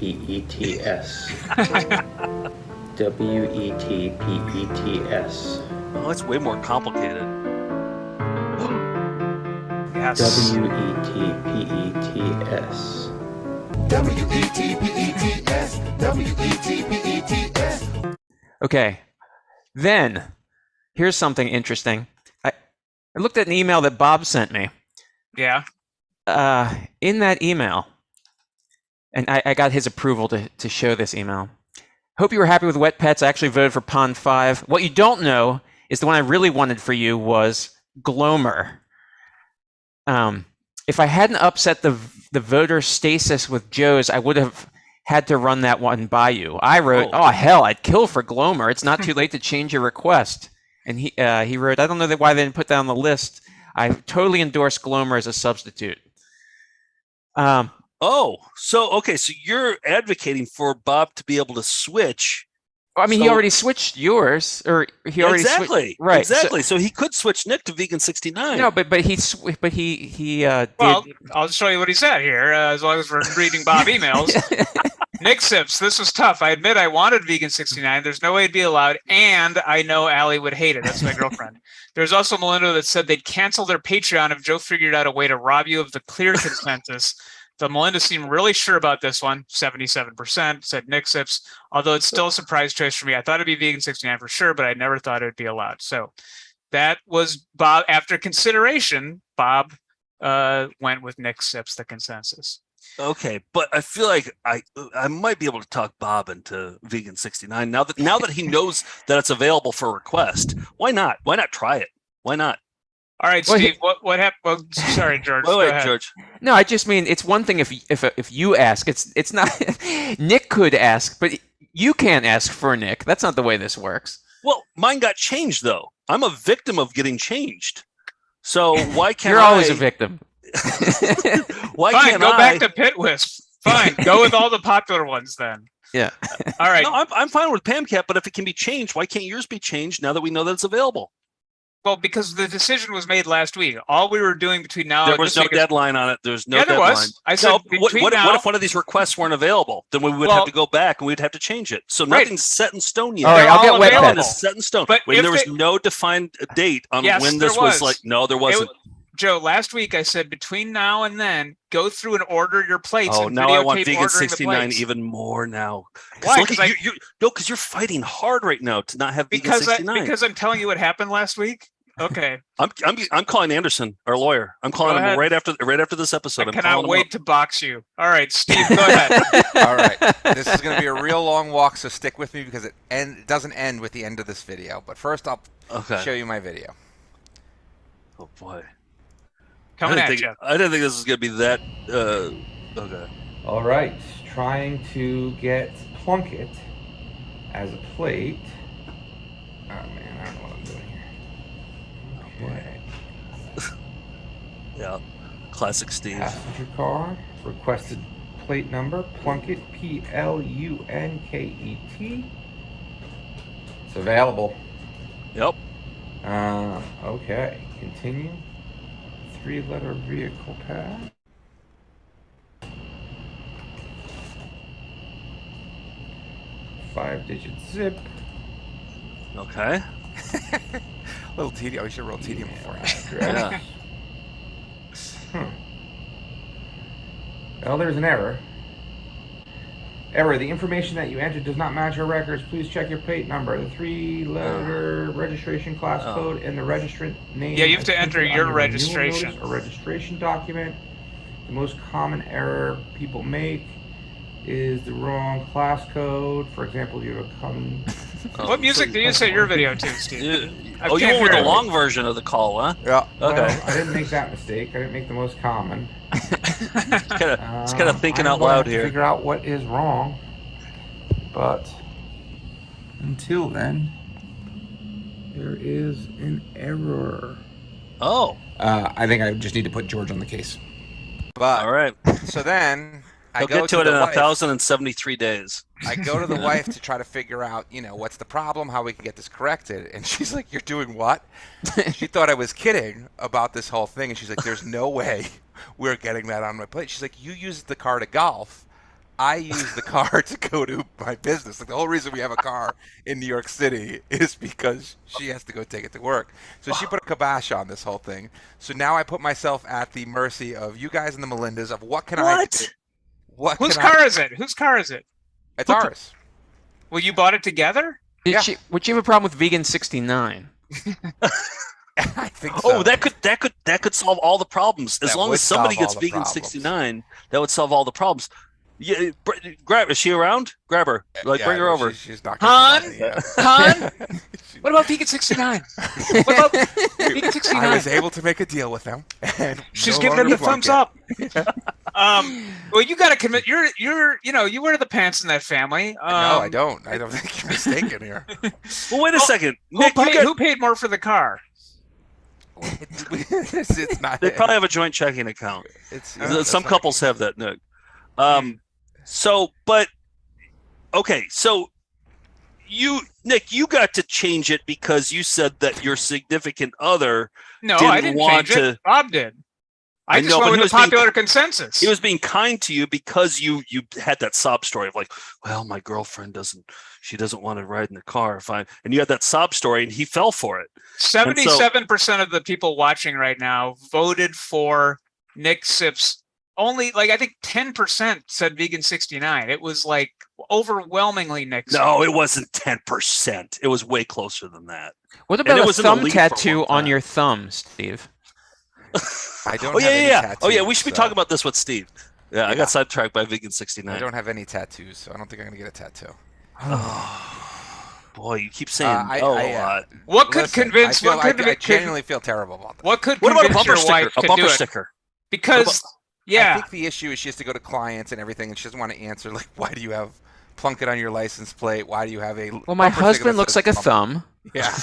WETPETS. Oh, it's way more complicated. Yes. WETPETS. WETPETS, WETPETS. Okay, then here's something interesting. I looked at an email that Bob sent me. Yeah. In that email, and I got his approval to show this email. Hope you were happy with Wet Pets. I actually voted for Pond 5. What you don't know is the one I really wanted for you was Glomer. If I hadn't upset the voter stasis with Joe's, I would have had to run that one by you. I wrote, oh hell, I'd kill for Glomer. It's not too late to change your request. And he wrote, I don't know why they didn't put that on the list. I totally endorse Glomer as a substitute. So you're advocating for Bob to be able to switch. I mean, he already switched yours, or he already switched, right? Exactly. So he could switch Nick to Vegan 69. No, but he Well, I'll show you what he said here. As long as we're reading Bob emails. Nick Sips, this was tough. I admit I wanted Vegan 69. There's no way it'd be allowed, and I know Allie would hate it. That's my girlfriend. There's also Melinda that said they'd cancel their Patreon if Joe figured out a way to rob you of the clear consensus. So Melinda seemed really sure about this one, 77%, said Nick Sips, although it's still a surprise choice for me. I thought it'd be Vegan 69 for sure, but I never thought it would be allowed. So that was Bob. After consideration, Bob went with Nick Sips, the consensus. Okay, but I feel like I might be able to talk Bob into Vegan 69 now that he knows that it's available for request. Why not? Why not try it? Why not? All right, Steve. What happened? Well, sorry, George. Wait, George. No, I just mean it's one thing if you ask. It's not. Nick could ask, but you can't ask for Nick. That's not the way this works. Well, mine got changed though. I'm a victim of getting changed. So why can't You're always a victim. Why Fine, can't go I back to Pit Wisp. Fine, go with all the popular ones then. Yeah. All right. No, I'm fine with PamCap, but if it can be changed, why can't yours be changed now that we know that it's available? Well, because the decision was made last week. All we were doing between now There and was this no week is- deadline on it. There's no Yeah, there deadline. was. I said No, what between now- if one of these requests weren't available? Then we would Well- have to go back and we'd have to change it. So Right. nothing's set in stone yet. All right, I'll get with Nothing that. is set in stone. But When if there was they- no defined date on Yes, when there this was was. like, no, there It wasn't. was- Joe, last week I said between now and then, go through and order your plates. Oh, and now I want videotape Vegan ordering the 69 plates. even more now. Why? Look, 'Cause because you're fighting hard right now to not have Vegan 69. Because I'm telling you what happened last week. Okay. I'm calling Anderson, our lawyer. I'm calling Go him ahead. right after this episode. I I'm cannot calling him wait up. to box you. All right, Steve, go ahead. All right, this is going to be a real long walk, so stick with me because it doesn't end with the end of this video. But first, I'll show you my video. Oh boy. Coming I at didn't you. think, I didn't think this was going to be that. Okay. All right, trying to get Plunkett as a plate. Oh man, I don't know what I'm doing here. Okay. Yeah. Classic Steve. Passenger car, requested plate number, Plunkett, P-L-U-N-K-E-T. It's available. Yep. Okay, continue. 3-letter vehicle pad. Five-digit zip. Okay. Little tedium. We should roll tedium before. Yeah. Well, there's an error. Error. The information that you entered does not match our records. Please check your plate number, the 3-letter registration class code, and the registrant name. Yeah, you have to as enter printed on your renewal registration. notice or registration document. The most common error people make is the wrong class code. For example, you have come. What music did you set your video to, Steve? I Oh, you can't went with hear the it. long version of the call, huh? Yeah. Okay. Well, I didn't make that mistake. I didn't make the most common. It's kind of thinking I'm out going to loud have to here. Figure out what is wrong. But until then, there is an error. Oh. I think I just need to put George on the case. But all right. So then I He'll go get to it the in wife. 1,073 days. I go to the wife to try to figure out, what's the problem, how we can get this corrected. And she's like, "You're doing what?" She thought I was kidding about this whole thing. And she's like, "There's no way we're getting that on my plate." She's like, "You used the car to golf. I use the car to go to my business. Like the whole reason we have a car in New York City is because she has to go take it to work." So she put a kibosh on this whole thing. So now I put myself at the mercy of you guys and the Melindas of what can I do? Whose car is it? Whose car is it? It's ours. Well, you bought it together? Would you have a problem with Vegan 69? I think so. Oh, that could solve all the problems. As That long would as somebody solve gets all the Vegan problems. 69, that would solve all the problems. Yeah, grab. Is she around? Grab her. Like, Yeah, bring her no, over. She's not. Han? Yeah. Han? What about Vegan 69? What about Vegan 69? I was able to make a deal with them. And She's no giving him longer the thumbs flunk up. Well, you got to commit. You wear the pants in that family. No, I don't. I don't think you're mistaken here. Well, wait a second. Who paid more for the car? It's not. They probably have a joint checking account. Some couples have that, Nick. So Nick, you got to change it because you said that your significant other I didn't want change it. Bob did. I just went with the popular consensus. He was being kind to you because you had that sob story of like, well, my girlfriend doesn't want to ride in the car. And you had that sob story, and he fell for it. 77% of the people watching right now voted for Nick Sips. Only I think 10% said Vegan 69. It was like overwhelmingly Nick Sips. No, it wasn't 10%. It was way closer than that. What And about it a was in the thumb lead for a long tattoo on time. your thumb, Steve? I don't. Oh have any yeah. tattoos, Oh yeah. We should be so- talking about this with Steve. Yeah, I Yeah. got sidetracked by Vegan 69. I don't have any tattoos, so I don't think I'm gonna get a tattoo. Boy, you keep saying I- a I, lot. What could Listen, convince? I genuinely feel terrible about this. What could What about a convince bumper your sticker? wife A to bumper do it? sticker. Because I think the issue is she has to go to clients and everything, and she doesn't want to answer like, "Why do you have Plunkett on your license plate? Why do you have a?" Well, my bumper sticker husband that looks says like a Plunkett?" thumb. Yeah,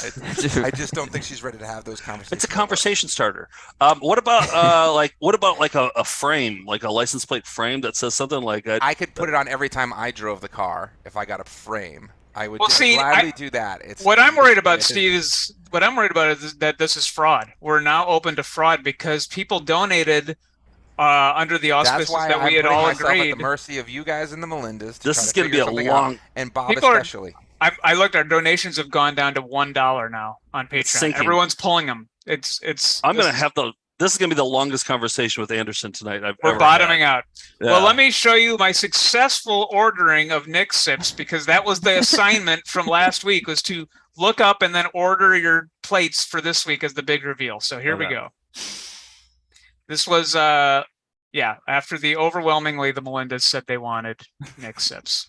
I just don't think she's ready to have those conversations. It's a conversation starter. What about a frame, like a license plate frame that says something like I could put it on every time I drove the car if I got a frame. I would Well, see, gladly do that. What I'm worried about, Steve, is that this is fraud. We're now open to fraud because people donated under the auspices that we had all agreed. At the mercy of you guys and the Melindas. This is going to be a long, and Bob People especially. I looked. Our donations have gone down to $1 now on Patreon. Sinking. Everyone's pulling them. This is going to be the longest conversation with Anderson tonight We're bottoming out. Yeah. Well, let me show you my successful ordering of Nick Sips, because that was the assignment from last week, was to look up and then order your plates for this week as the big reveal. So here we go. This was after overwhelmingly the Melindas said they wanted Nick Sips.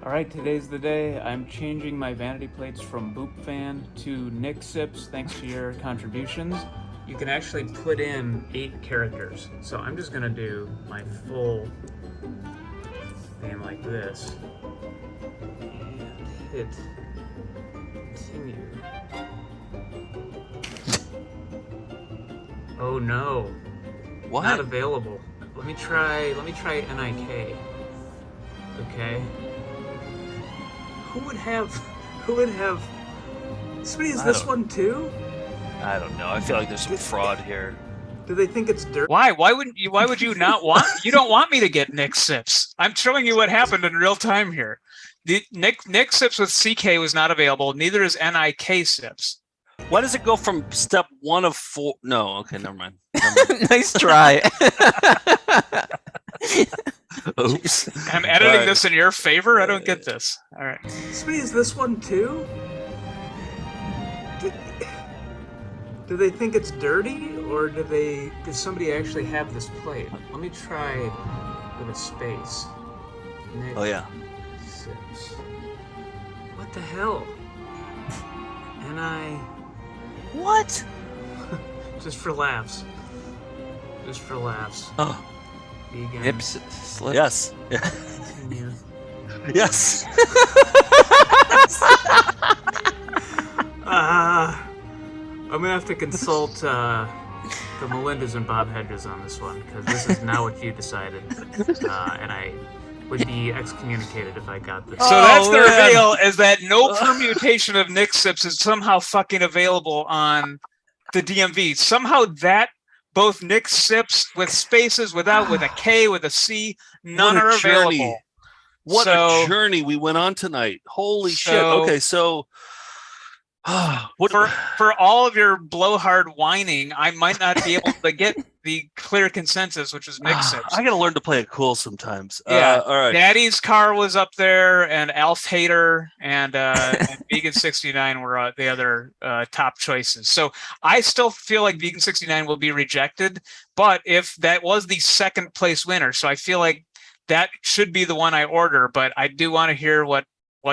All right, today's the day. I'm changing my vanity plates from Boop Fan to Nick Sips, thanks to your contributions. You can actually put in 8 characters. So I'm just gonna do my full name like this. And hit continue. Oh no. What? Not available. Let me try NIK. Okay. Who would have somebody, is this one too? I don't know. I feel like there's some fraud here. Do they think it's dirt? Why would you not want? You don't want me to get Nick Sips. I'm showing you what happened in real time here. Nick Sips with CK was not available. Neither is NIK Sips. Why does it go from step 1 of 4? No, okay, never mind. Nice try. Oops. I'm editing this in your favor? I don't get this. All right. Somebody, is this one too? Do they think it's dirty, or does somebody actually have this plate? Let me try with a space. Nick Sips. What the hell? What? Just for laughs. Oh. Vegan. Nips, slips. Yes. Continue. Yes. I'm gonna have to consult the Melindas and Bob Hedges on this one, because this is not what you decided, and I would be excommunicated if I got this. So that's the reveal, is that no permutation of Nick Sips is somehow fucking available on the DMV. Somehow that both Nick Sips with spaces, without, with a K, with a C, none are available. What a journey we went on tonight. Holy shit. Okay, so for all of your blowhard whining, I might not be able to get the clear consensus, which is Nick Sips. I gotta learn to play it cool sometimes. Yeah, all right. Daddy's Car was up there, and Alf Hater and Vegan 69 were the other top choices. So I still feel like Vegan 69 will be rejected, but if that was the second place winner, so I feel like that should be the one I order. But I do want to hear what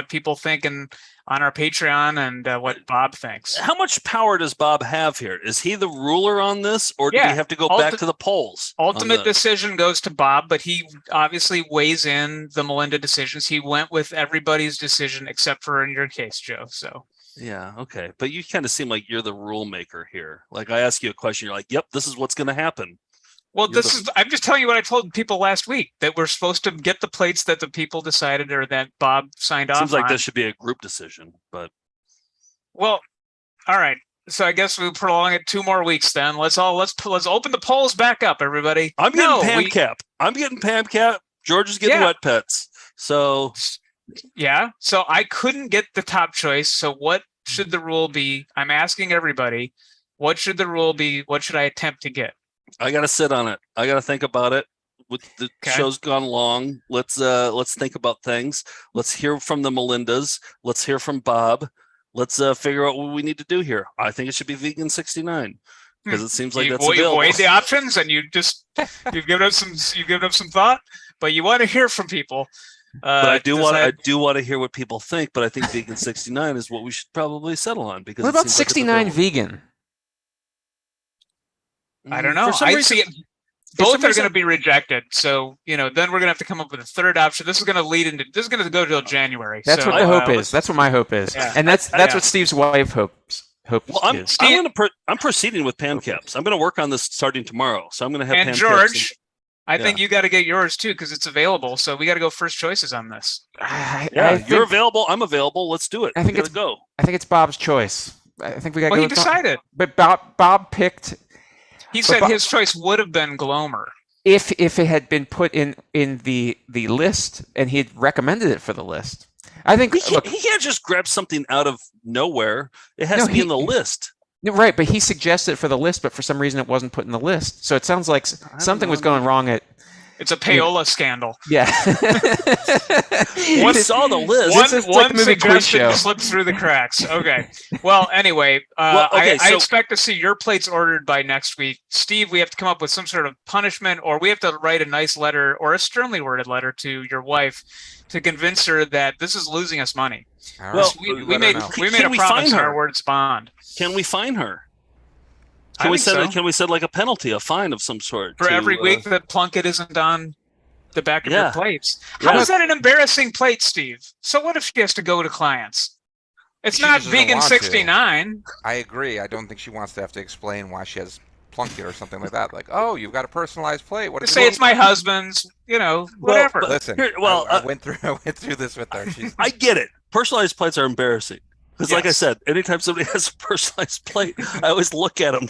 people think on our Patreon and what Bob thinks. How much power does Bob have here? Is he the ruler on this, or do we have to go back to the polls? Ultimate decision goes to Bob, but he obviously weighs in the Melinda decisions. He went with everybody's decision except for in your case, Joe. So yeah, okay. But you kind of seem like you're the rule maker here. Like I ask you a question, you're like, yep, this is what's going to happen. Well, I'm just telling you what I told people last week, that we're supposed to get the plates that the people decided, or that Bob signed off on. Seems like this should be a group decision, but. Well, all right. So I guess we'll prolong it 2 more weeks then. Let's open the polls back up, everybody. I'm getting Pam Cap. George is getting Wet Pets. So. Yeah. So I couldn't get the top choice. So what should the rule be? I'm asking everybody, what should the rule be? What should I attempt to get? I got to sit on it. I got to think about it. With the show's gone long. Let's think about things. Let's hear from the Melindas. Let's hear from Bob. Let's figure out what we need to do here. I think it should be Vegan 69 because it seems like that's available. You weighed the options and you've given up some thought, but you want to hear from people. But I do want to hear what people think. But I think Vegan 69 is what we should probably settle on, because what about 69 vegan? I don't know. I see it. Both are going to be rejected. So, then we're going to have to come up with a third option. This is going to go till January. That's what the hope is. That's what my hope is. Yeah. And that's what Steve's wife hopes. Well, I'm proceeding with Pam Caps. I'm going to work on this starting tomorrow. So I'm going to have Pam George, Caps. I think you got to get yours too because it's available. So we got to go first choices on this. You're available. I'm available. Let's do it. I think it's go. I think it's Bob's choice. I think we got to go. He decided. But Bob picked. He said his choice would have been Glomer. If it had been put in the list and he had recommended it for the list. I think he can't just grab something out of nowhere. It has to be in the list. Right, but he suggested it for the list, but for some reason it wasn't put in the list. So it sounds like something was going wrong at. It's a payola scandal. Yeah. One saw the list. One suggestion slipped through the cracks. Okay. Well, anyway, I expect to see your plates ordered by next week. Steve, we have to come up with some sort of punishment, or we have to write a nice letter or a sternly worded letter to your wife to convince her that this is losing us money. Well, we made a promise in our words bond. Can we fine her? Can we set like a penalty, a fine of some sort for every week that Plunkett isn't on the back of your plates? How is that an embarrassing plate, Steve? So what if she has to go to clients? It's not vegan 69. I agree. I don't think she wants to have to explain why she has Plunkett or something like that. Like, oh, you've got a personalized plate. What? Say it's my husband's. Whatever. Listen. I went through this with her. I get it. Personalized plates are embarrassing. Because, like I said, anytime somebody has a personalized plate, I always look at them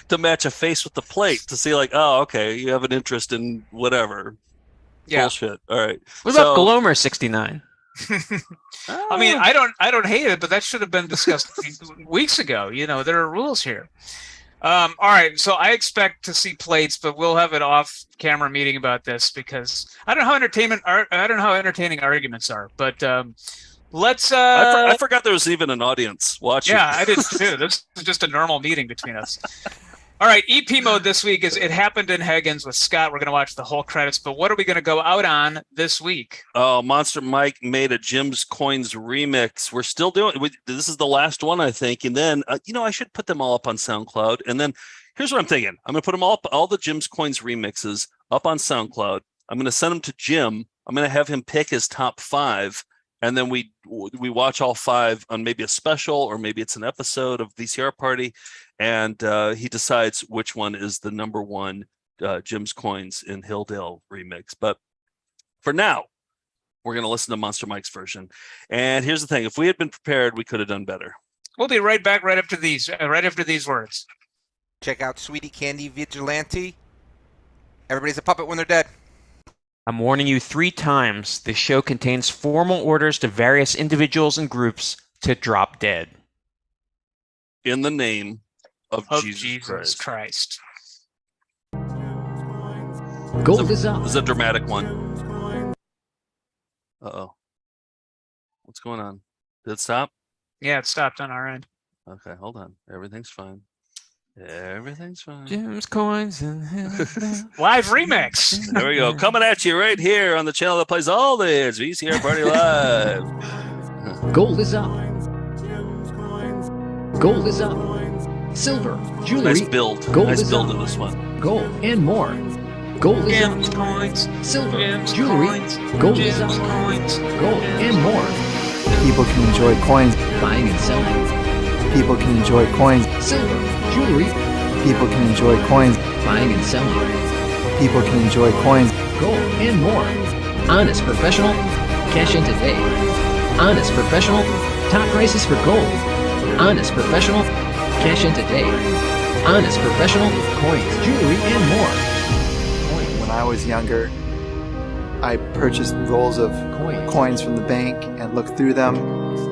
to match a face with the plate to see, like, oh, okay, you have an interest in whatever. Yeah. Bullshit. All right. What about Glomer 69? I mean, I don't hate it, but that should have been discussed weeks ago. There are rules here. All right, so I expect to see plates, but we'll have an off-camera meeting about this because I don't know how entertaining arguments are, but. Let's. I forgot there was even an audience watching. Yeah, I did too. This is just a normal meeting between us. All right, EP mode this week is It Happened in Higgins with Scott. We're going to watch the whole credits, but what are we going to go out on this week? Oh, Monster Mike made a Jim's Coins remix. We're still doing. This is the last one, I think, and then I should put them all up on SoundCloud. And then here's what I'm thinking: I'm going to put them all the Jim's Coins remixes up on SoundCloud. I'm going to send them to Jim. I'm going to have him pick his top 5. And then we watch all 5 on maybe a special, or maybe it's an episode of VCR Party, and he decides which one is the number one Jim's Coins in Hilldale remix. But for now, we're going to listen to Monster Mike's version. And here's the thing: if we had been prepared, we could have done better. We'll be right back right after these words. Check out Sweetie Candy Vigilante. Everybody's a puppet when they're dead. I'm warning you 3 times. This show contains formal orders to various individuals and groups to drop dead. In the name of Jesus Christ. Gold is up. This is a dramatic one. Uh-oh. What's going on? Did it stop? Yeah, it stopped on our end. Okay, hold on. Everything's fine. Everything's fine. Jim's Coins and live remix. There we go. Coming at you right here on the channel that plays all the hits. VCR Party Live. Gold is up. Gold is up. Silver, jewelry. Nice build. Gold nice is build up. in this one. Gold and more. Gold is Jim's up. Coins. Silver, Jim's jewelry. Coins. Gold Jim's is up. Coins. Gold and more. People can enjoy coins. Buying and selling. People can enjoy coins. Silver, jewelry. People can enjoy coins. Buying and selling. People can enjoy coins. Gold and more. Honest professional. Cash in today. Honest professional. Top prices for gold. Honest professional. Cash in today. Honest professional. Coins, jewelry, and more. When I was younger, I purchased rolls of coins from the bank and looked through them,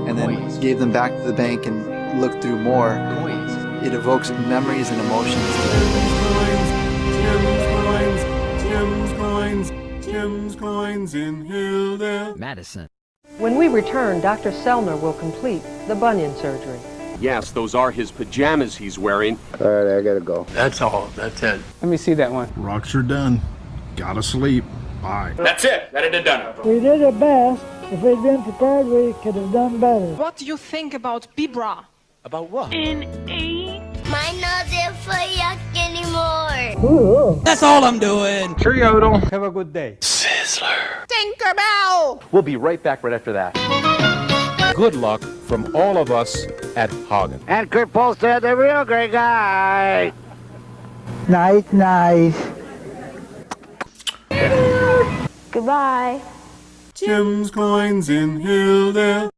and then gave them back to the bank and looked through more. It evokes memories and emotions. Jim's Coins in Hilldale. Madison. When we return, Dr. Sellner will complete the bunion surgery. Yes, those are his pajamas he's wearing. All right, I gotta go. That's all. That's it. Let me see that one. Rocks are done. Gotta sleep. Bye. That's it. That it done. We did our best. If we'd been prepared, we could have done better. What do you think about Bibra? About what? Mine not there for yuck anymore. Ooh. That's all I'm doing. Cheerio. Have a good day. Sizzler. Tinkerbell. We'll be right back right after that. Good luck from all of us at Hagen. And Kurt Polster, the real great guy. Nice. Goodbye. Jim's Coins in Hilldale.